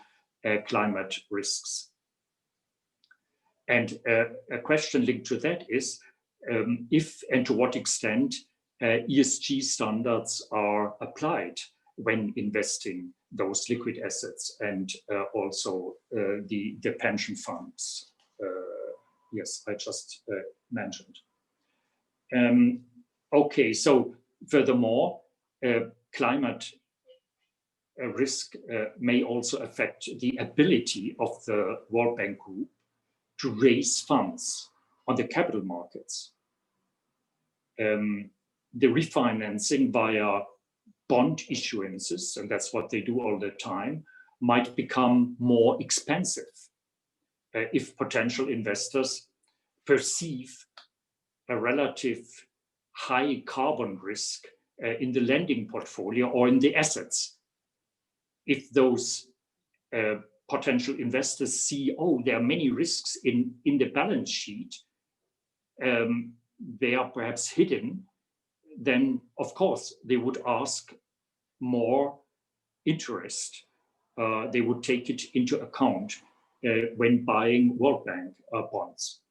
climate risks. And a question linked to that is if and to what extent ESG standards are applied when investing those liquid assets and also the pension funds. Yes, I just mentioned. Okay, so furthermore, climate risk may also affect the ability of the World Bank Group to raise funds on the capital markets. The refinancing via bond issuances, and that's what they do all the time, might become more expensive if potential investors perceive a relative high carbon risk in the lending portfolio or in the assets. If those potential investors see, oh, there are many risks in the balance sheet, they are perhaps hidden, then of course they would ask more interest. They would take it into account when buying World Bank bonds.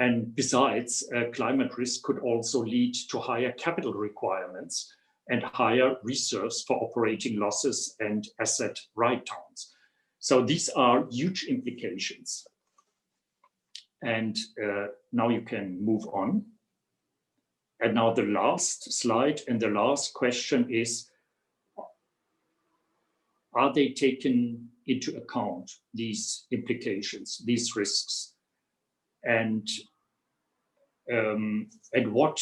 And besides, climate risk could also lead to higher capital requirements and higher reserves for operating losses and asset write-downs. So these are huge implications. And now you can move on. And now the last slide and the last question is, are they taken into account, these implications, these risks? And what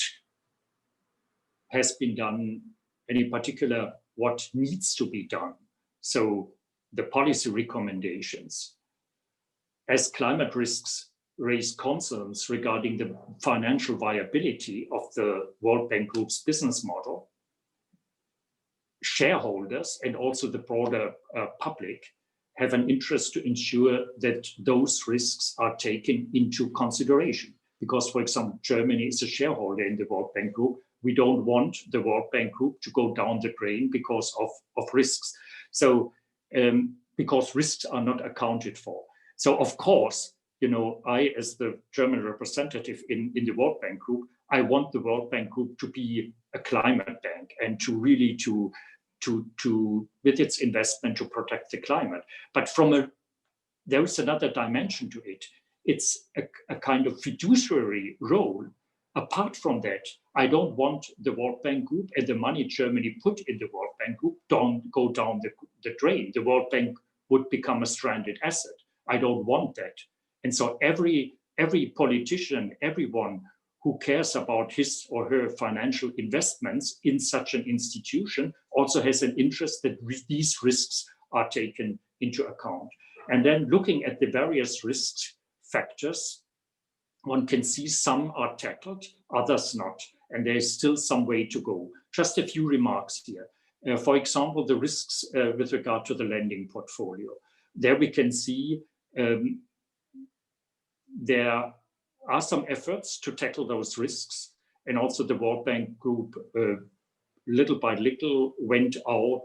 has been done, and in particular, what needs to be done? So the policy recommendations. As climate risks raise concerns regarding the financial viability of the World Bank Group's business model, shareholders and also the broader public have an interest to ensure that those risks are taken into consideration. Because, for example, Germany is a shareholder in the World Bank Group. We don't want the World Bank Group to go down the drain because of risks. So, because risks are not accounted for. So, of course, you know, I, as the German representative in the World Bank Group, I want the World Bank Group to be a climate bank and to really with its investment to protect the climate. But there is another dimension to it. It's a kind of fiduciary role. Apart from that, I don't want the World Bank Group and the money Germany put in the World Bank Group don't go down the drain. The World Bank would become a stranded asset. I don't want that. And so every politician, everyone who cares about his or her financial investments in such an institution also has an interest that these risks are taken into account. And then looking at the various risk factors, one can see some are tackled, others not, and there is still some way to go. Just a few remarks here. For example, the risks with regard to the lending portfolio. There we can see there are some efforts to tackle those risks, and also the World Bank Group little by little went out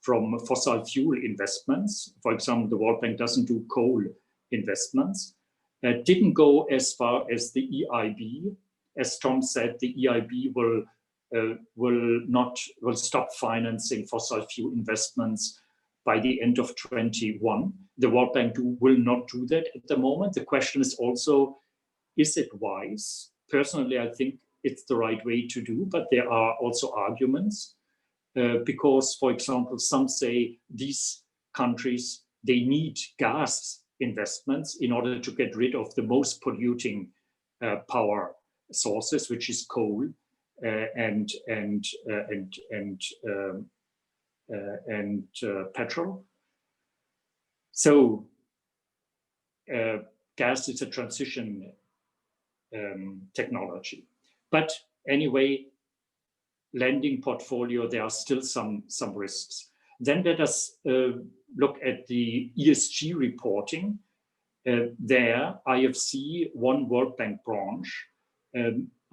from fossil fuel investments. For example, the World Bank doesn't do coal investments. Didn't go as far as the EIB. As Tom said, the EIB will stop financing fossil fuel investments by the end of 21. The World Bank will not do that at the moment. The question is also, is it wise? Personally, I think it's the right way to do, but there are also arguments because, for example, some say these countries, they need gas investments in order to get rid of the most polluting power sources, which is coal and petrol. So gas is a transition technology. But anyway, lending portfolio, there are still some risks. Then let us look at the ESG reporting. There, IFC, one World Bank branch,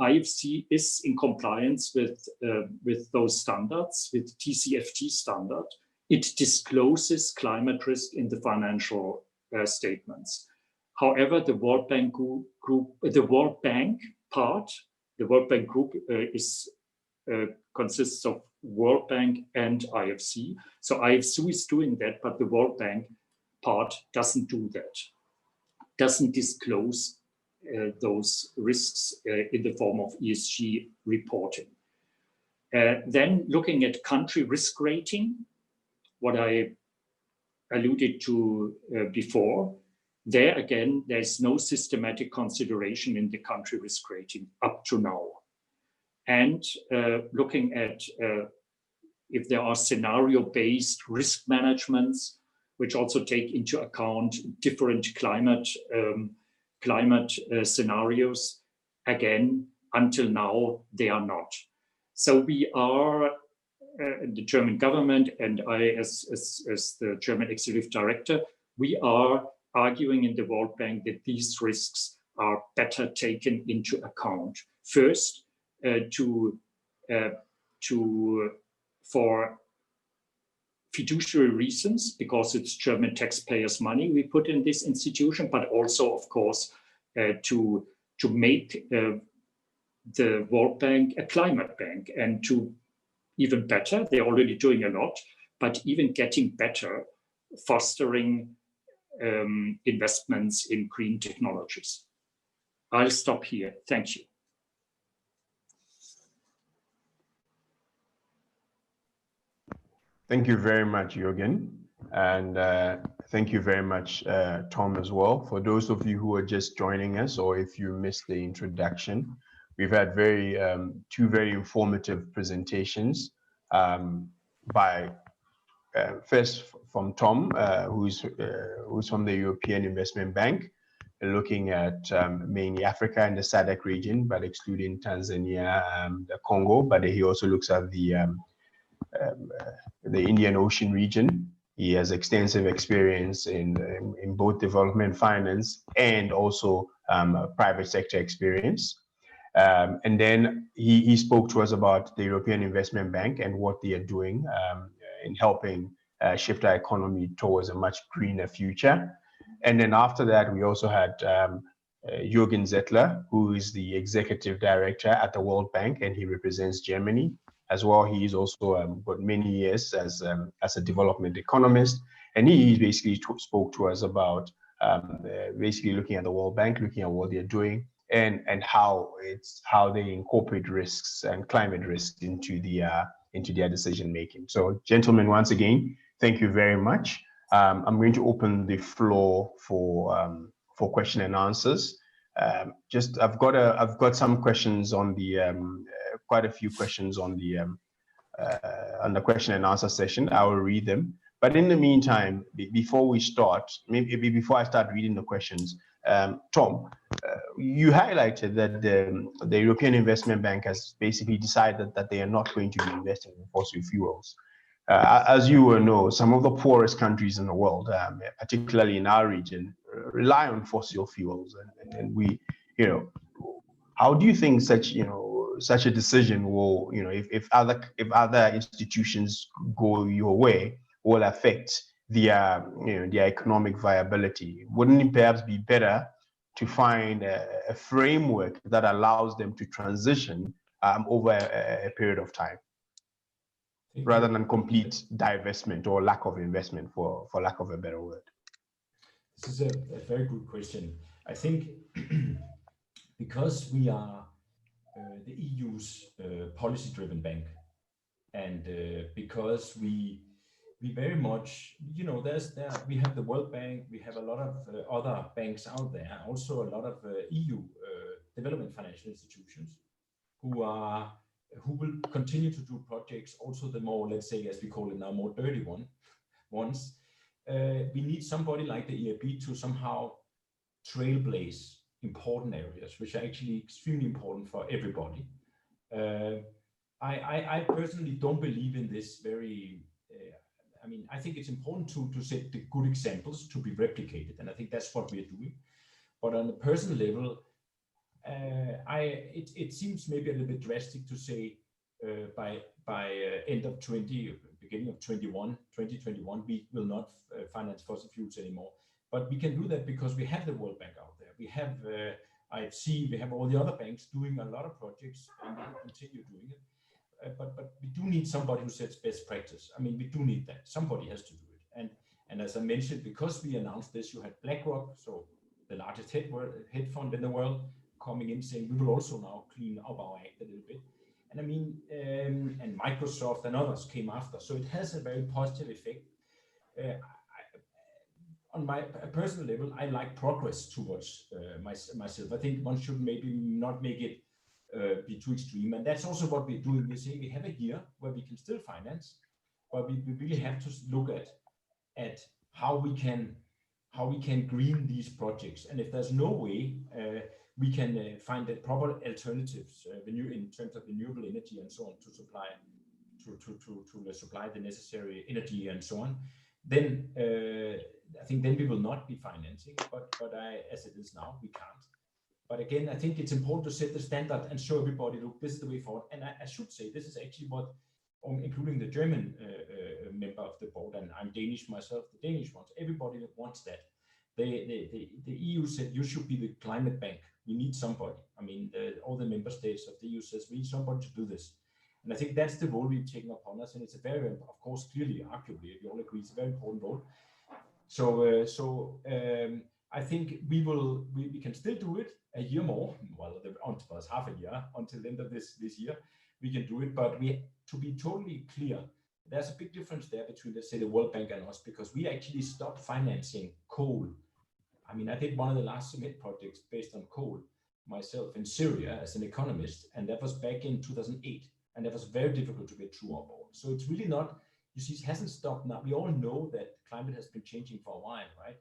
IFC is in compliance with those standards, with TCFD standard. It discloses climate risk in the financial statements. However, the World Bank Group, the World Bank part, the World Bank Group consists of World Bank and IFC. So IFC is doing that, but the World Bank part doesn't do that, doesn't disclose those risks in the form of ESG reporting. Then looking at country risk rating, what I alluded to before, there again, there's no systematic consideration in the country risk rating up to now. And looking at if there are scenario-based risk managements, which also take into account different climate scenarios, again, until now, they are not. So we are, the German government and I as the German executive director, we are arguing in the World Bank that these risks are better taken into account. First, for fiduciary reasons, because it's German taxpayers' money we put in this institution, but also, of course, to make the World Bank a climate bank, and to even better, they're already doing a lot, but even getting better, fostering investments in green technologies. I'll stop here. Thank you. Thank you very much, Jürgen. And thank you very much, Tom, as well. For those of you who are just joining us, or if you missed the introduction, we've had two very informative presentations by first from Tom, who's from the European Investment Bank, looking at mainly Africa and the SADC region, but excluding Tanzania, the Congo, but he also looks at the Indian Ocean region. He has extensive experience in both development finance and also private sector experience. And then he spoke to us about the European Investment Bank and what they are doing in helping shift our economy towards a much greener future. And then after that, we also had Jürgen Zettler, who is the executive director at the World Bank, and he represents Germany. As well, he's also got many years as a development economist, and he basically spoke to us about basically looking at the World Bank, looking at what they're doing, and how they incorporate risks and climate risks into their decision making. So, gentlemen, once again, thank you very much. I'm going to open the floor for question and answers. I've got some questions on the quite a few questions on the question and answer session. I will read them. But in the meantime, before we start, maybe before I start reading the questions, Tom, you highlighted that the European Investment Bank has basically decided that they are not going to be investing in fossil fuels. As you will know, some of the poorest countries in the world, particularly in our region, rely on fossil fuels, and we, how do you think such a decision will, if other institutions go your way, will affect their economic viability? Wouldn't it perhaps be better to find a framework that allows them to transition over a period of time, rather than complete divestment or lack of investment, for lack of a better word? This is a very good question. I think because we are the EU's policy-driven bank, and because we very much, we have the World Bank, we have a lot of other banks out there, also a lot of EU development financial institutions who will continue to do projects, also the more, let's say, as we call it now, more dirty ones. We need somebody like the EIB to somehow trailblaze important areas, which are actually extremely important for everybody. I personally don't believe in this very, I think it's important to set the good examples to be replicated, and I think that's what we're doing. But on a personal level, it seems maybe a little bit drastic to say by end of 20, beginning of 2021, we will not finance fossil fuels anymore. But we can do that because we have the World Bank out there. We have IFC, we have all the other banks doing a lot of projects, and we will continue doing it. But we do need somebody who sets best practice. We do need that. Somebody has to do it. And as I mentioned, because we announced this, you had BlackRock, so the largest hedge fund in the world, coming in saying we will also now clean up our act a little bit. And and Microsoft and others came after. So it has a very positive effect. On my personal level, I like progress towards myself. I think one should maybe not make it be too extreme, and that's also what we're doing. We're saying we have a year where we can still finance, but we really have to look at how we can green these projects, and if there's no way we can find the proper alternatives in terms of renewable energy and so on to supply the necessary energy and so on, then I think then we will not be financing. But as it is now, we can't. But again, I think it's important to set the standard and show everybody, look, this is the way forward. And I should say, this is actually what, including the German member of the board, and I'm Danish myself, the Danish ones, everybody wants that. The EU said you should be the climate bank. We need somebody. All the member states of the EU says we need somebody to do this. And I think that's the role we've taken upon us. And it's a very, of course, clearly, arguably, we all agree, it's a very important role. So I think we can still do it a year more. Well, until half a year, until the end of this year, we can do it. But to be totally clear, there's a big difference there between, let's say, the World Bank and us, because we actually stopped financing coal. I did one of the last cement projects based on coal myself in Syria as an economist, and that was back in 2008, and that was very difficult to get through our board. So it's really not, you see, it hasn't stopped now. We all know that climate has been changing for a while, right?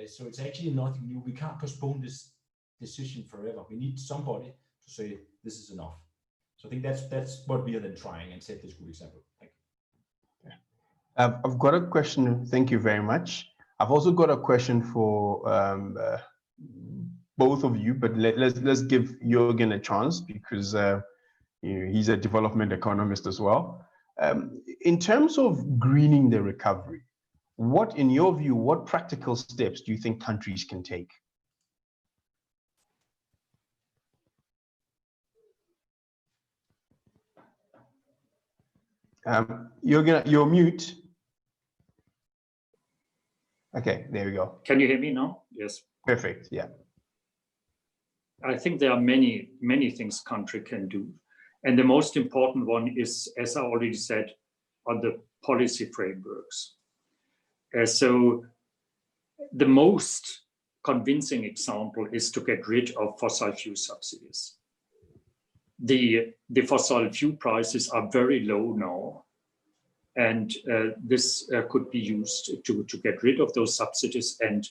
So it's actually nothing new. We can't postpone this decision forever. We need somebody to say this is enough. So I think that's what we are then trying, and set this good example. Thank you. I've got a question. Thank you very much. I've also got a question for both of you, but let's give Jürgen a chance, because he's a development economist as well. In terms of greening the recovery, in your view, what practical steps do you think countries can take? You're mute. Okay, there we go. Can you hear me now? Yes. Perfect, yeah. I think there are many things country can do. And the most important one is, as I already said, on the policy frameworks. So the most convincing example is to get rid of fossil fuel subsidies. The fossil fuel prices are very low now, and this could be used to get rid of those subsidies and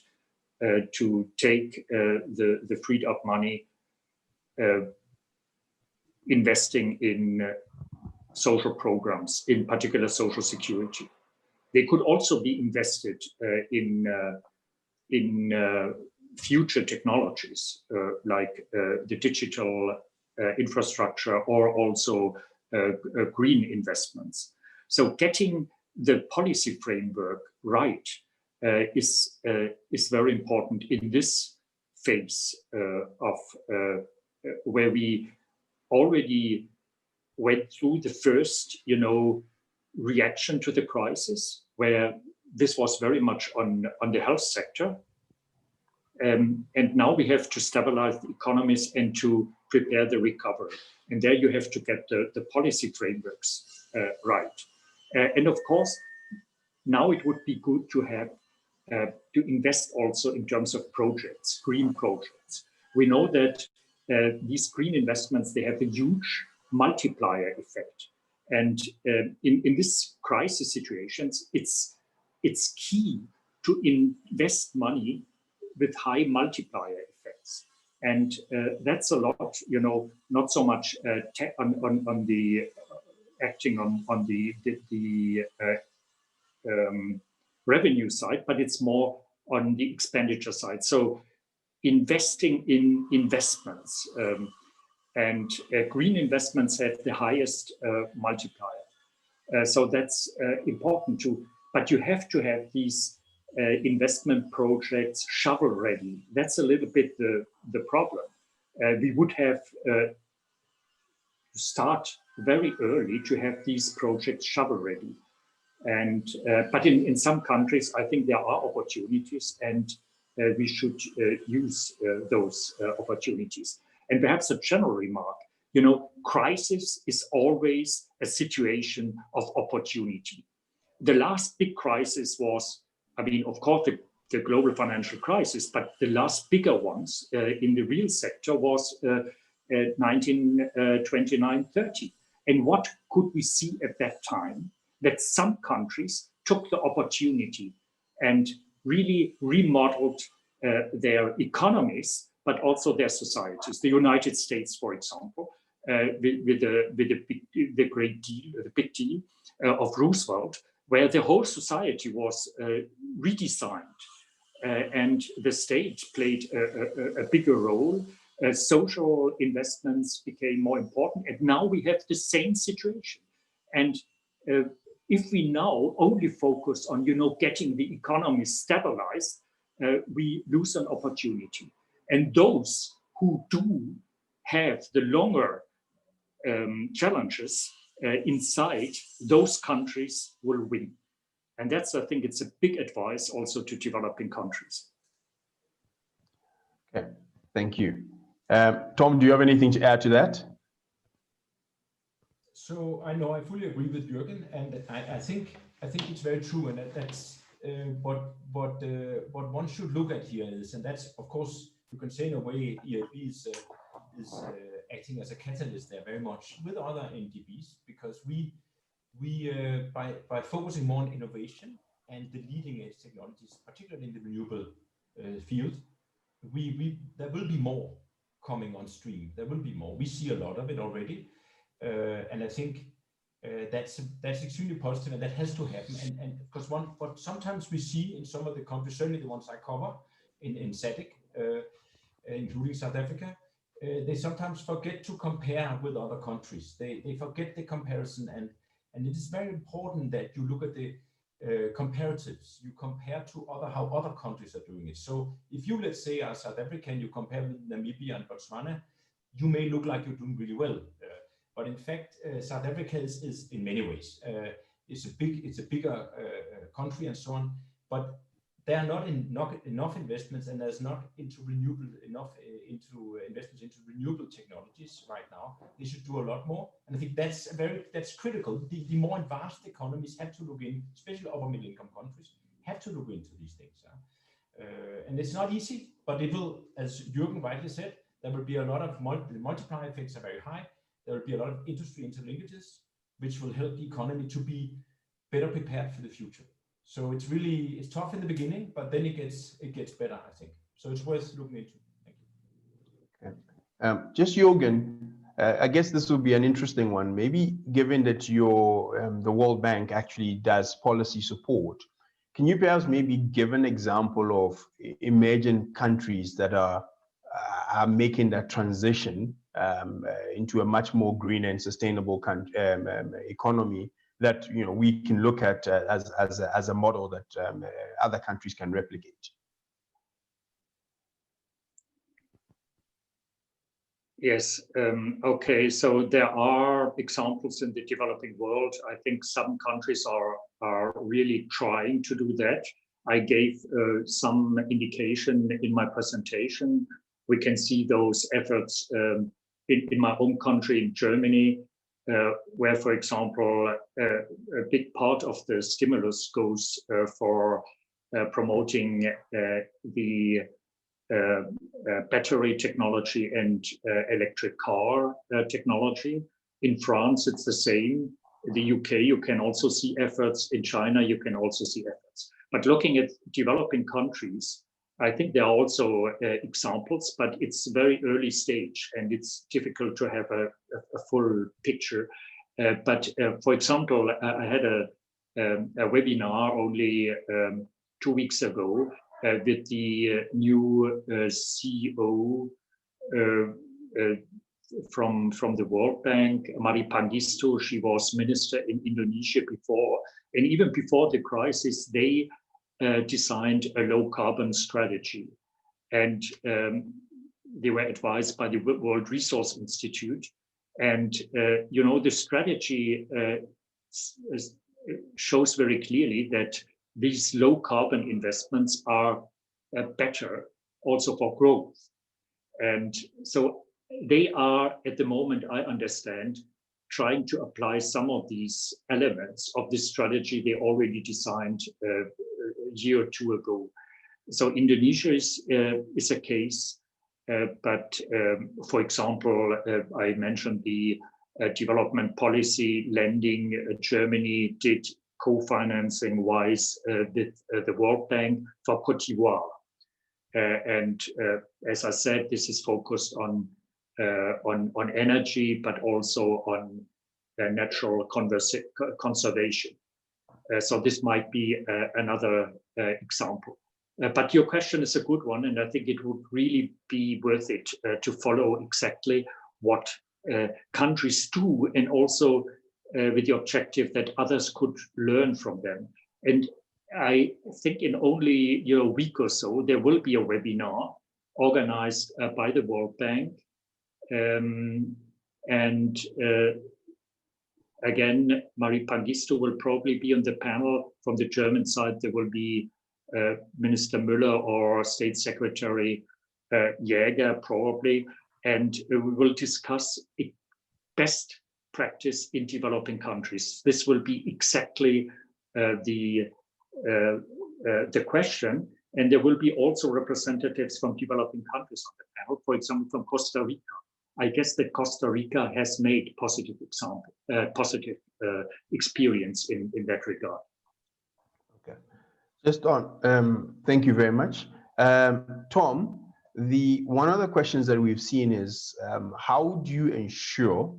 to take the freed up money, investing in social programs, in particular social security. They could also be invested in future technologies like the digital infrastructure, or also green investments. So getting the policy framework right is very important in this phase of where we already went through the first, reaction to the crisis, where this was very much on the health sector. And now we have to stabilize the economies and to prepare the recovery. And there you have to get the policy frameworks right. And of course, now it would be good to have to invest also in terms of projects, green projects. We know that these green investments, they have a huge multiplier effect. And in this crisis situations, it's key to invest money with high multiplier effects. And that's a lot, not so much on the acting on the revenue side, but it's more on the expenditure side. So investing in investments and green investments have the highest multiplier. So that's important too. But you have to have these investment projects shovel ready. That's a little bit the problem. We would have to start very early to have these projects shovel ready. And but in some countries, I think there are opportunities, and we should use those opportunities. And perhaps a general remark, crisis is always a situation of opportunity. The last big crisis was, of course, the global financial crisis, but the last bigger ones in the real sector was 1929-30. And what could we see at that time? That some countries took the opportunity and really remodeled their economies, but also their societies. The United States, for example, with the big deal of Roosevelt, where the whole society was redesigned, and the state played a bigger role. Social investments became more important, and now we have the same situation. And if we now only focus on, getting the economy stabilized, we lose an opportunity. And those who do have the longer challenges inside, those countries will win. And that's, I think, it's a big advice also to developing countries. Okay, thank you. Tom, do you have anything to add to that? So I know I fully agree with Jürgen, and I think it's very true, and that's what one should look at here is, and that's, of course, you can say in a way EIB is acting as a catalyst there very much with other NDBs, because we by focusing more on innovation and the leading edge technologies, particularly in the renewable field, there will be more coming on stream. There will be more. We see a lot of it already. And I think that's extremely positive, and that has to happen. And because what sometimes we see in some of the countries, certainly the ones I cover in SADC, including South Africa, they sometimes forget to compare with other countries. They forget the comparison, and it is very important that you look at the comparatives. You compare to how other countries are doing it. So if you, let's say, are South African, you compare with Namibia and Botswana, you may look like you're doing really well. But in fact, South Africa is in many ways, it's a bigger country and so on, but there are not enough investments, and there's not into investments into renewable technologies right now. They should do a lot more, and I think that's critical. The more advanced economies have to look in, especially upper middle income countries, have to look into these things. And it's not easy, but it will, as Jürgen rightly said, there will be a lot of the multiplier effects are very high. There will be a lot of industry interlinkages, which will help the economy to be better prepared for the future. So it's tough in the beginning, but then it gets better, I think. So it's worth looking into. Thank you. Okay. Just Jürgen, I guess this will be an interesting one. Maybe given that the World Bank actually does policy support, can you perhaps maybe give an example of emerging countries that are making that transition into a much more green and sustainable economy that we can look at as a model that other countries can replicate? Yes. Okay. So there are examples in the developing world. I think some countries are really trying to do that. I gave some indication in my presentation. We can see those efforts in my home country, in Germany, where, for example, a big part of the stimulus goes for promoting the battery technology and electric car technology. In France, it's the same. The UK, you can also see efforts. In China, you can also see efforts. But looking at developing countries, I think there are also examples, but it's very early stage and it's difficult to have a full picture. But for example, I had a webinar only 2 weeks ago with the new CEO from the World Bank, Mari Pangistu. She was minister in Indonesia before, and even before the crisis, they designed a low carbon strategy, and they were advised by the World Resource Institute. And the strategy shows very clearly that these low carbon investments are better also for growth. And so they are, at the moment, I understand, trying to apply some of these elements of this strategy they already designed a year or two ago. So Indonesia is a case, but for example, I mentioned the development policy lending. Germany did co-financing wise with the World Bank for Cote d'Ivoire. And as I said, this is focused on energy, but also on natural conservation. So this might be another example. But your question is a good one, and I think it would really be worth it to follow exactly what countries do, and also with the objective that others could learn from them. And I think in only a week or so, there will be a webinar organized by the World Bank. Again, Mari Pangistu will probably be on the panel. From the German side, there will be Minister Müller or State Secretary Jäger, probably. And we will discuss best practice in developing countries. This will be exactly the question. And there will be also representatives from developing countries on the panel, for example, from Costa Rica. I guess that Costa Rica has made positive experience in that regard. Okay, just on. Thank you very much, Tom. One of the questions that we've seen is how do you ensure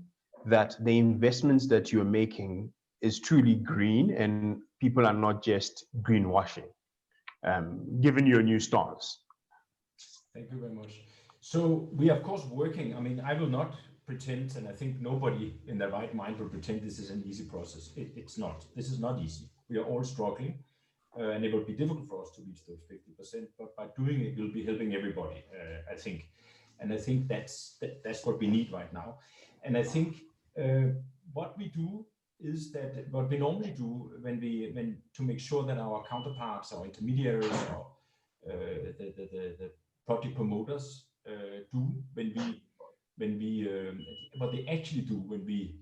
that the investments that you're making is truly green and people are not just greenwashing, given your new stance? Thank you very much. So we are, of course, working. I mean, I will not pretend, and I think nobody in their right mind will pretend this is an easy process. It's not. This is not easy. We are all struggling, and it will be difficult for us to reach those 50%. But by doing it, we'll be helping everybody, I think. And I think that's what we need right now. And I think what we do is that what we normally do when to make sure that our counterparts, our intermediaries, or the project promoters do what they actually do when we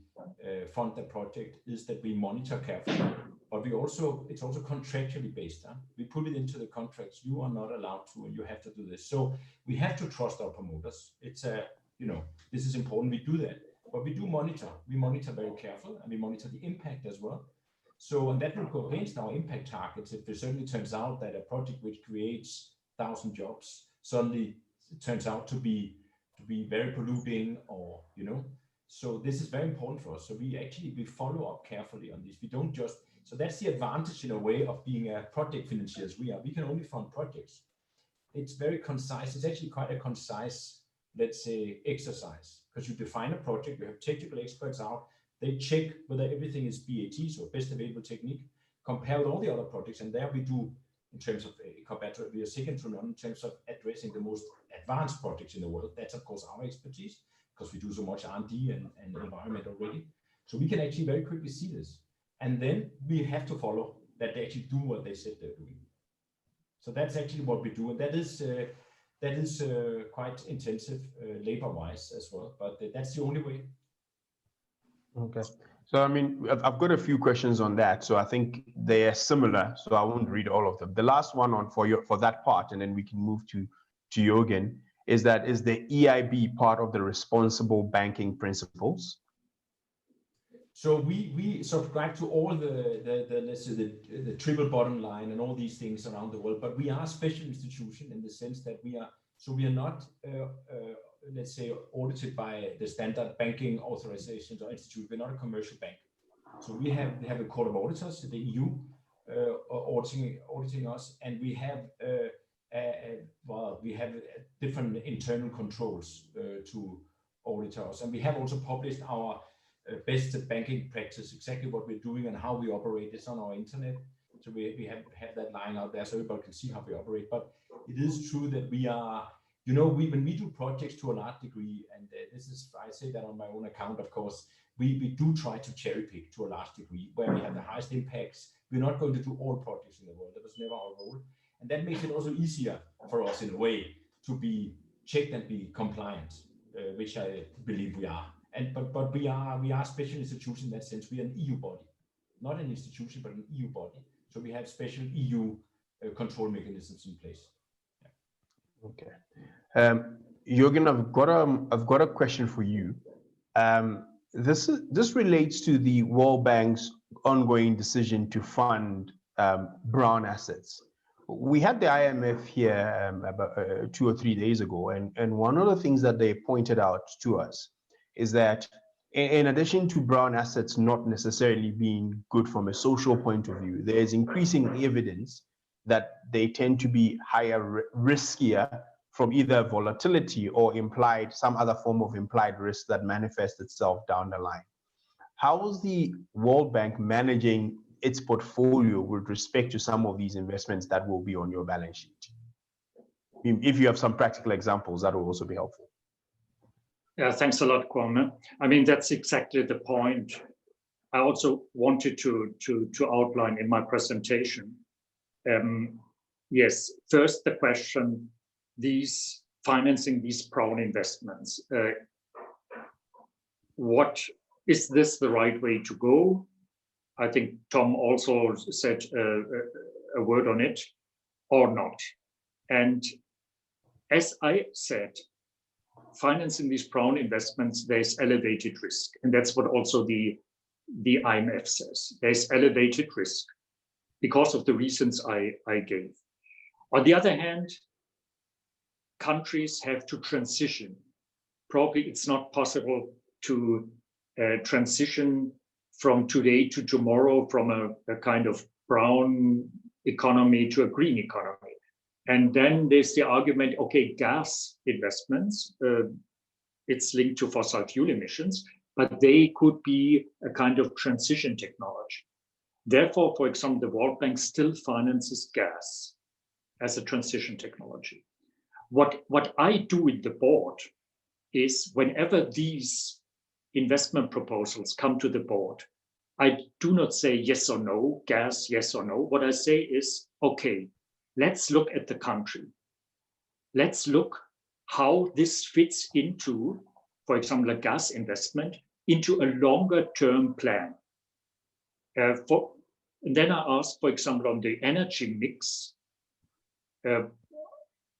fund the project is that we monitor carefully, but it's also contractually based. We put it into the contracts. You are not allowed to, and you have to do this. So we have to trust our promoters. It's this is important. We do that, but we do monitor. We monitor very carefully, and we monitor the impact as well. So, and that will go against our impact targets if it certainly turns out that a project which creates 1,000 jobs suddenly turns out to be very polluting, or So this is very important for us. So we follow up carefully on this. We don't just. So that's the advantage in a way of being a project financier as we are. We can only fund projects. It's very concise. It's actually quite a concise, let's say, exercise, because you define a project, you have technical experts out, they check whether everything is BAT, so best available technique, compare with all the other projects, and there we do, in terms of we are second to none in terms of addressing the most advanced projects in the world. That's of course our expertise, because we do so much R&D and environment already. So we can actually very quickly see this, and then we have to follow that they actually do what they said they're doing. So that's actually what we do, and that is quite intensive labor-wise as well, but that's the only way. Okay. So, I mean, I've got a few questions on that. So I think they are similar, so I won't read all of them. The last one on for that part, and then we can move to Jürgen, is the EIB part of the responsible banking principles? So we subscribe to all the let's say the triple bottom line and all these things around the world, but we are a special institution in the sense that we are not let's say audited by the standard banking authorizations or institute. We're not a commercial bank. So we have a court of auditors, the EU, auditing us, and we have different internal controls to audit us, and we have also published our best banking practice, exactly what we're doing and how we operate. It's on our internet, so we have that line out there so everybody can see how we operate. But it is true that we are, when we do projects to a large degree, and this is, I say that on my own account, of course, we do try to cherry pick to a large degree where we have the highest impacts. We're not going to do all projects in the world. That was never our role, and that makes it also easier for us in a way to be checked and be compliant, which I believe we are. But we are a special institution in that sense. We are an EU body, not an institution, but an EU body. So we have special EU control mechanisms in place. Yeah. Okay, Jürgen, I've got a question for you. This relates to the World Bank's ongoing decision to fund brown assets. We had the IMF here about 2 or 3 days ago, and one of the things that they pointed out to us is that in addition to brown assets not necessarily being good from a social point of view, there is increasing evidence that they tend to be riskier from either volatility or some other form of implied risk that manifests itself down the line. How is the World Bank managing its portfolio with respect to some of these investments that will be on your balance sheet? If you have some practical examples, that will also be helpful. Yeah, thanks a lot, Kwame. I mean, that's exactly the point I also wanted to outline in my presentation. Yes, first the question, financing these brown investments. What is this the right way to go? I think Tom also said a word on it, or not. And as I said, financing these brown investments, there's elevated risk. And that's what also the IMF says. There's elevated risk because of the reasons I gave. On the other hand, countries have to transition. Probably it's not possible to transition from today to tomorrow from a kind of brown economy to a green economy. And then there's the argument, okay, gas investments, it's linked to fossil fuel emissions, but they could be a kind of transition technology. Therefore, for example, the World Bank still finances gas as a transition technology. What I do in the board is whenever these investment proposals come to the board, I do not say yes or no, gas, yes or no. What I say is, okay, let's look at the country. Let's look how this fits into, for example, a gas investment, into a longer term plan. And then I ask, for example, on the energy mix,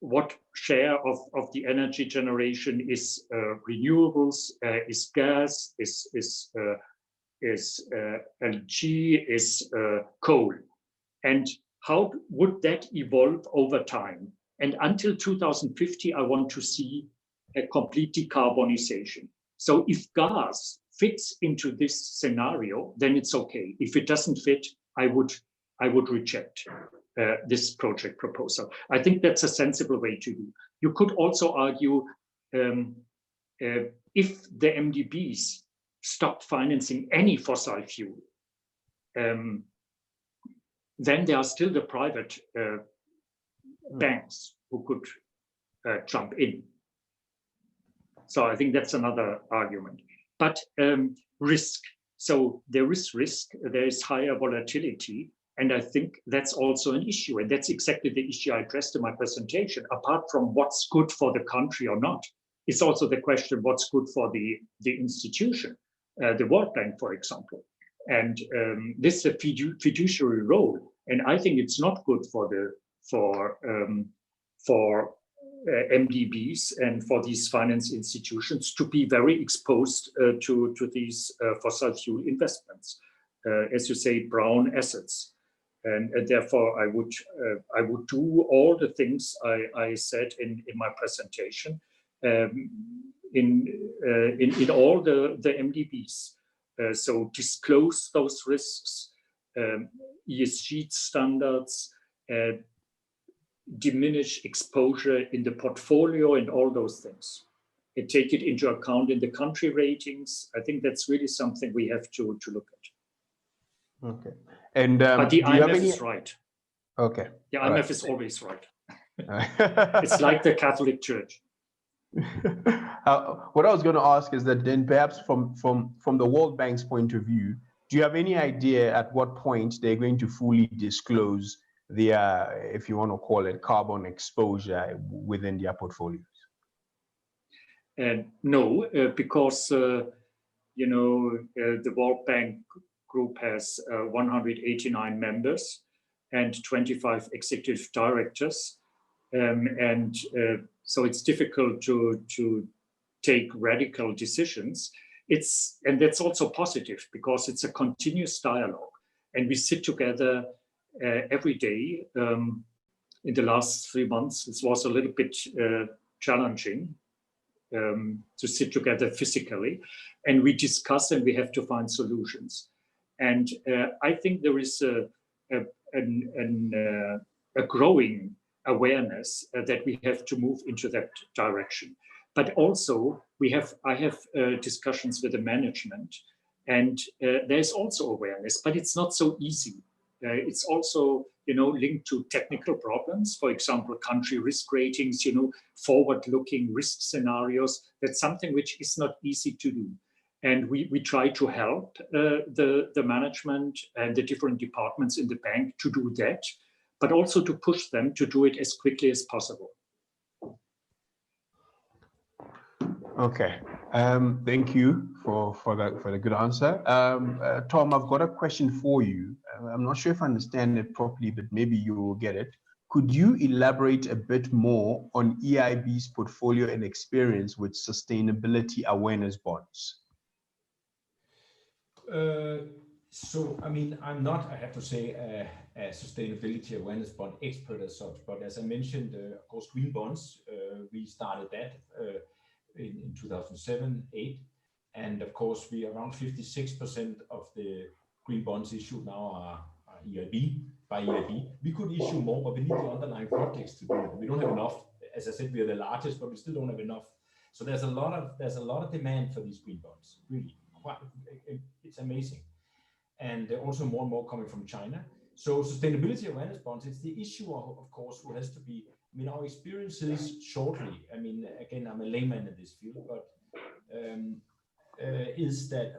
what share of the energy generation is renewables, is gas, is and G is coal. And how would that evolve over time? And until 2050, I want to see a complete decarbonization. So if gas fits into this scenario, then it's okay. If it doesn't fit, I would reject this project proposal. I think that's a sensible way to do. You could also argue if the MDBs stopped financing any fossil fuel, then there are still the private banks who could jump in. So I think that's another argument. But risk. So there is risk, there is higher volatility. And I think that's also an issue. And that's exactly the issue I addressed in my presentation. Apart from what's good for the country or not, it's also the question what's good for the institution, the World Bank, for example. And this is a fiduciary role. And I think it's not good for MDBs and for these finance institutions to be very exposed to these fossil fuel investments, as you say, brown assets. And therefore, I would do all the things I said in my presentation in all the MDBs. So disclose those risks, ESG standards, diminish exposure in the portfolio and all those things. And take it into account in the country ratings. I think that's really something we have to look at. Okay. And but the IMF is right. Okay. The IMF is always right. It's like the Catholic Church. What I was going to ask is that then perhaps from the World Bank's point of view, do you have any idea at what point they're going to fully disclose their, if you want to call it, carbon exposure within their portfolios? No, because the World Bank group has 189 members and 25 executive directors, so it's difficult to take radical decisions. And that's also positive because it's a continuous dialogue, and we sit together every day. In the last 3 months, it was a little bit challenging to sit together physically, and we discuss and we have to find solutions. And I think there is a growing awareness that we have to move into that direction. But also, I have discussions with the management, and there's also awareness, but it's not so easy. It's also, linked to technical problems. For example, country risk ratings, forward-looking risk scenarios. That's something which is not easy to do. And we try to help the management and the different departments in the bank to do that, but also to push them to do it as quickly as possible. Okay, thank you for the good answer. Tom, I've got a question for you. I'm not sure if I understand it properly, but maybe you will get it. Could you elaborate a bit more on EIB's portfolio and experience with sustainability awareness bonds? So, I mean, I'm not, I have to say, a sustainability awareness bond expert as such, but as I mentioned, of course, green bonds, we started that in 2007-8, and of course, around 56% of the green bonds issued now are EIB, by EIB. We could issue more, but we need the underlying projects to do it. We don't have enough. As I said, we are the largest, but we still don't have enough. So there's a lot of demand for these green bonds. Really, it's amazing, and also more and more coming from China. So sustainability awareness bonds, it's the issue of course, who has to be. I mean, our experiences shortly. I mean, again, I'm a layman in this field, but is that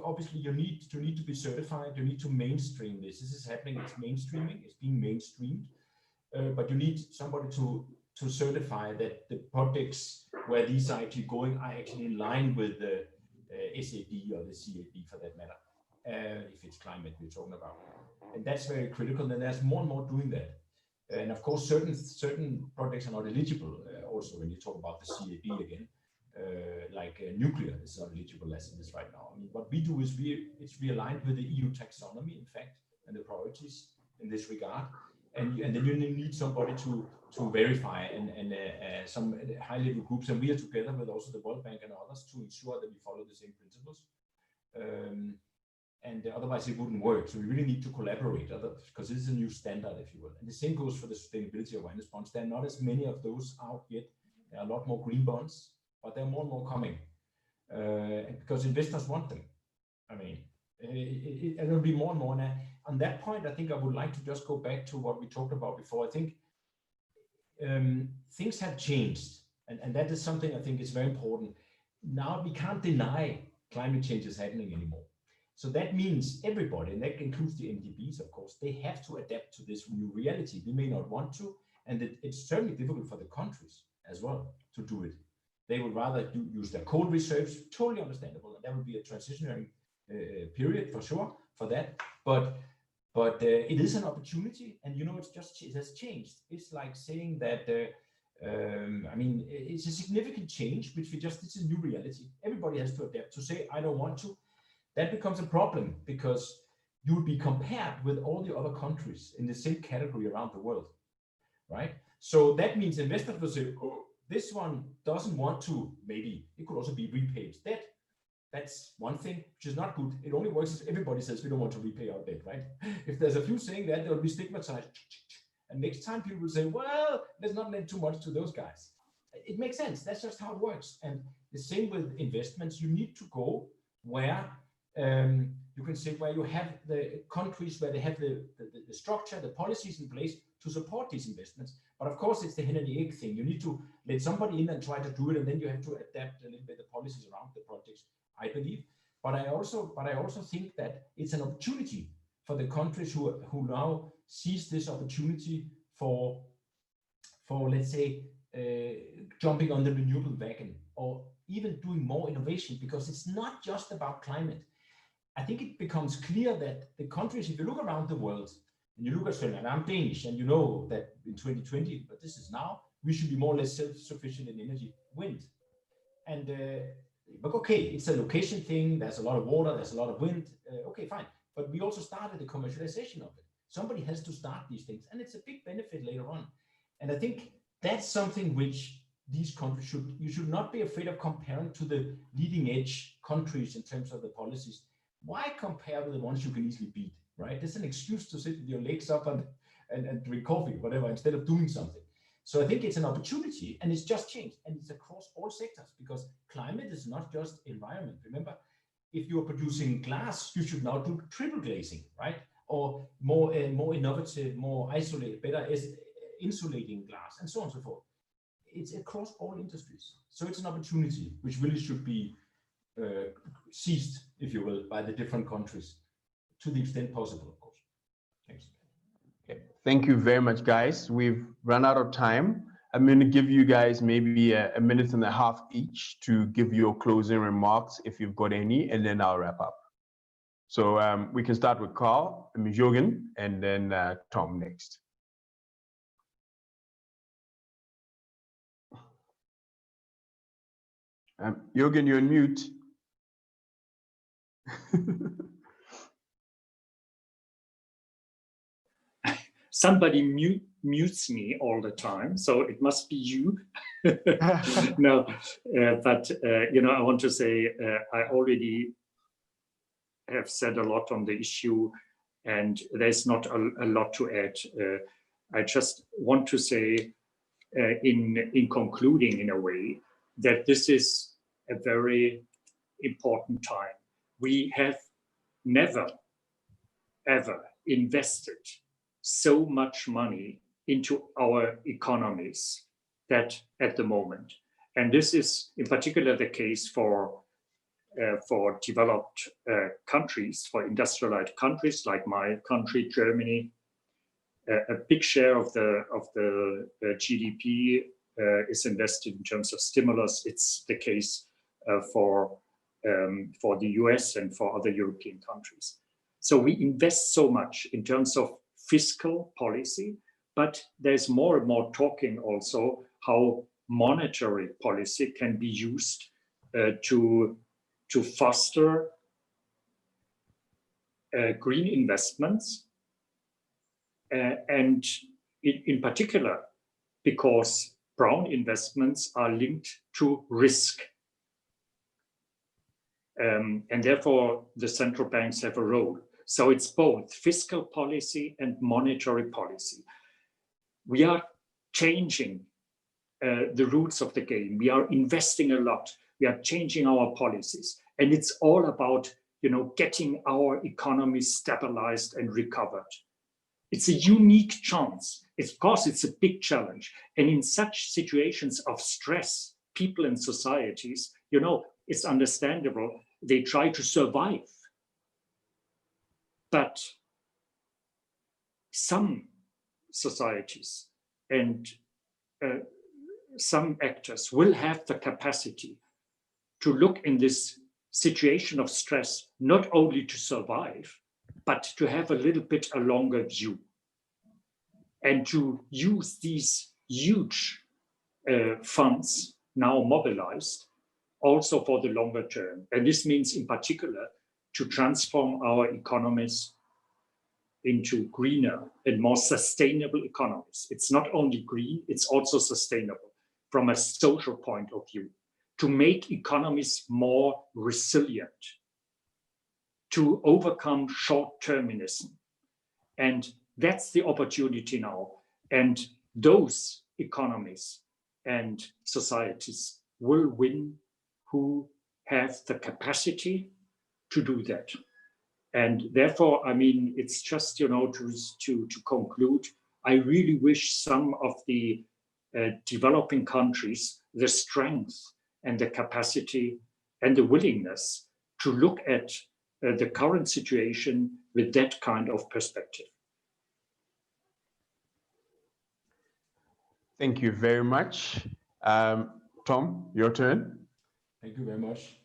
obviously you need to be certified. You need to mainstream this. This is happening. It's mainstreaming. It's being mainstreamed, but you need somebody to certify that the projects where these are actually going are actually in line with the SAB or the CAB for that matter, if it's climate we're talking about. And that's very critical, and there's more and more doing that. And of course, certain projects are not eligible also when you talk about the CAB again. nuclear is eligible as it is right now. I mean, what we do is it's realigned with the EU taxonomy, in fact, and the priorities in this regard. And then you need somebody to verify and some high-level groups, and we are together with also the World Bank and others to ensure that we follow the same principles. And otherwise it wouldn't work. So we really need to collaborate because this is a new standard, if you will. And the same goes for the sustainability awareness bonds. There are not as many of those out yet. There are a lot more green bonds, but there are more and more coming because investors want them. I mean, it will be more and more. And on that point, I think I would like to just go back to what we talked about before. I think things have changed, and that is something I think is very important. Now we can't deny climate change is happening anymore. So that means everybody, and that includes the MDBs, of course, they have to adapt to this new reality. We may not want to, and it's certainly difficult for the countries as well to do it. They would rather use their coal reserves, totally understandable, and that would be a transitionary period for sure for that. But it is an opportunity, and you know, it has changed. It's like saying that I mean, it's a significant change, which it's a new reality. Everybody has to adapt. To say I don't want to, that becomes a problem because you will be compared with all the other countries in the same category around the world, right? So that means investors will say, oh, this one doesn't want to, maybe it could also be repay its debt. That's one thing, which is not good. It only works if everybody says we don't want to repay our debt, right? If there's a few saying that, they'll be stigmatized. And next time people will say, well, let's not lend too much to those guys. It makes sense. That's just how it works. And the same with investments. You need to go where you can say where you have the countries where they have the structure, the policies in place to support these investments. But of course, it's the hen and the egg thing. You need to let somebody in and try to do it, and then you have to adapt a little bit the policies around the projects, I believe. But I also think that it's an opportunity for the countries who now seize this opportunity for let's say jumping on the renewable wagon or even doing more innovation, because it's not just about climate. I think it becomes clear that the countries, if you look around the world and you look at Australia, and I'm Danish, and you know that in 2020, but this is now, we should be more or less self-sufficient in energy, wind. And but okay, it's a location thing, there's a lot of water, there's a lot of wind, okay, fine. But we also started the commercialization of it. Somebody has to start these things, and it's a big benefit later on. And I think that's something which these countries you should not be afraid of comparing to the leading edge countries in terms of the policies. Why compare with the ones you can easily beat, right? There's an excuse to sit with your legs up and drink coffee, whatever, instead of doing something. So I think it's an opportunity, and it's just changed, and it's across all sectors, because climate is not just environment. Remember, if you're producing glass, you should now do triple glazing, right? Or more innovative, more isolated, better insulating glass, and so on and so forth. It's across all industries. So it's an opportunity which really should be seized, if you will, by the different countries to the extent possible, of course. Thanks. Okay. Thank you very much, guys. We've run out of time. I'm going to give you guys maybe a minute and a half each to give your closing remarks, if you've got any, and then I'll wrap up. So we can start with Carl, Jürgen, and then Tom next. Jürgen, you're on mute. Somebody mutes me all the time, so it must be you. No, but you know, I want to say I already have said a lot on the issue, and there's not a lot to add. I just want to say, in concluding, in a way, that this is a very important time. We have never, ever invested so much money into our economies that at the moment. And this is in particular the case for developed countries, for industrialized countries like my country, Germany. A big share of the GDP is invested in terms of stimulus. It's the case for the US and for other European countries. So we invest so much in terms of fiscal policy, but there's more and more talking also how monetary policy can be used to foster green investments, and in particular, because brown investments are linked to risk. And therefore, the central banks have a role. So it's both fiscal policy and monetary policy. We are changing the rules of the game. We are investing a lot. We are changing our policies. And it's all about, getting our economy stabilized and recovered. It's a unique chance. Of course, it's a big challenge. And in such situations of stress, people and societies, it's understandable, they try to survive. But some societies and some actors will have the capacity to look in this situation of stress, not only to survive, but to have a little bit a longer view and to use these huge funds now mobilized also for the longer term. And this means in particular to transform our economies into greener and more sustainable economies. It's not only green, it's also sustainable from a social point of view, to make economies more resilient, to overcome short-termism. And that's the opportunity now. And those economies and societies will win who have the capacity to do that. And therefore, it's just, to conclude, I really wish some of the developing countries the strength and the capacity and the willingness to look at the current situation with that kind of perspective. Thank you very much. Tom, your turn. Thank you very much.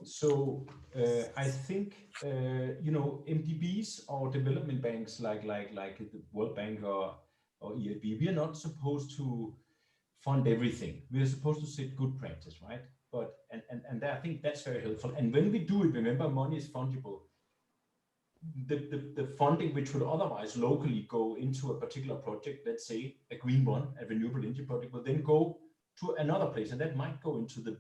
So I think MDBs or development banks like the World Bank or EIB, we are not supposed to fund everything. We are supposed to set good practice, right? But and I think that's very helpful. And when we do it, remember, money is fungible. The funding which would otherwise locally go into a particular project, let's say a green one, a renewable energy project, will then go to another place, and that might go into the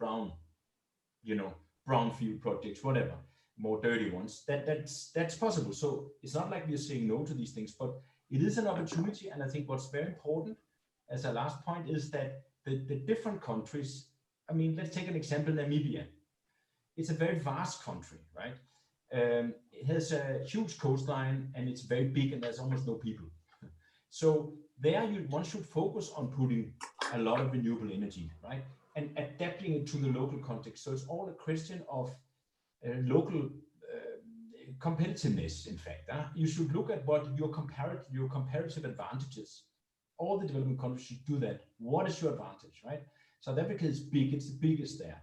brownfield projects, whatever, more dirty ones. That's possible. So it's not like we're saying no to these things, but it is an opportunity. And I think what's very important as a last point is that the different countries, let's take an example, Namibia. It's a very vast country, right? It has a huge coastline and it's very big and there's almost no people. So there one should focus on putting a lot of renewable energy, right? And adapting it to the local context. So it's all a question of local competitiveness, in fact. You should look at what your comparative advantages. All the developing countries should do that. What is your advantage, right? South Africa is big, it's the biggest there.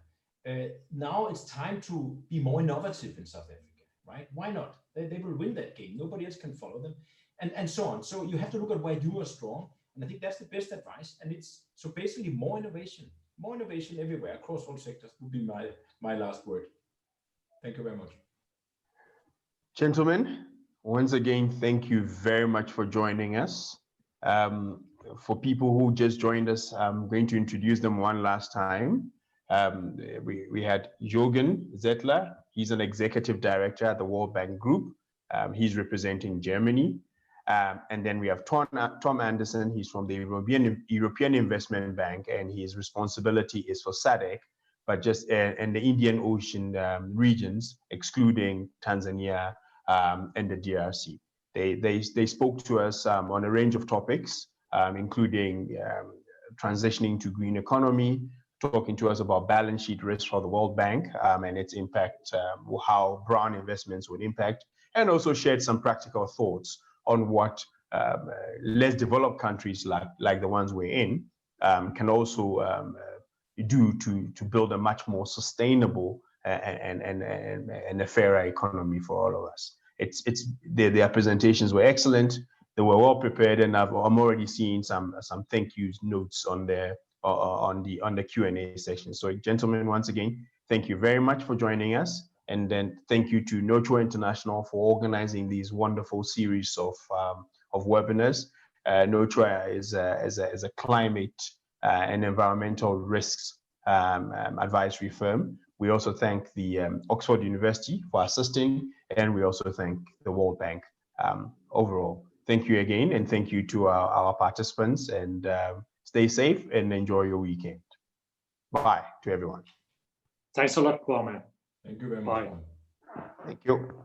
Now it's time to be more innovative in South Africa, right? Why not? They will win that game. Nobody else can follow them, and so on. So you have to look at where you are strong. And I think that's the best advice. And it's so basically more innovation everywhere across all sectors would be my last word. Thank you very much. Gentlemen, once again, thank you very much for joining us. For people who just joined us, I'm going to introduce them one last time. We had Jürgen Zettler. He's an executive director at the World Bank Group. He's representing Germany. And then we have Tom Anderson. He's from the European Investment Bank, and his responsibility is for SADC, but just in the Indian Ocean regions, excluding Tanzania and the DRC. They spoke to us on a range of topics, including transitioning to green economy, talking to us about balance sheet risk for the World Bank and its impact, how brown investments would impact, and also shared some practical thoughts on what less developed countries like the ones we're in can also do to build a much more sustainable and a fairer economy for all of us. Their presentations were excellent. They were well prepared, and I'm already seeing some thank you notes on on the Q&A section. So, gentlemen, once again, thank you very much for joining us, and then thank you to Nurture International for organizing these wonderful series of webinars. Nurture is a climate and environmental risks advisory firm. We also thank the Oxford University for assisting, and we also thank the World Bank overall. Thank you again, and thank you to our participants, and stay safe and enjoy your weekend. Bye to everyone. Thanks a lot, Kwame. Thank you very Bye. much. Thank you.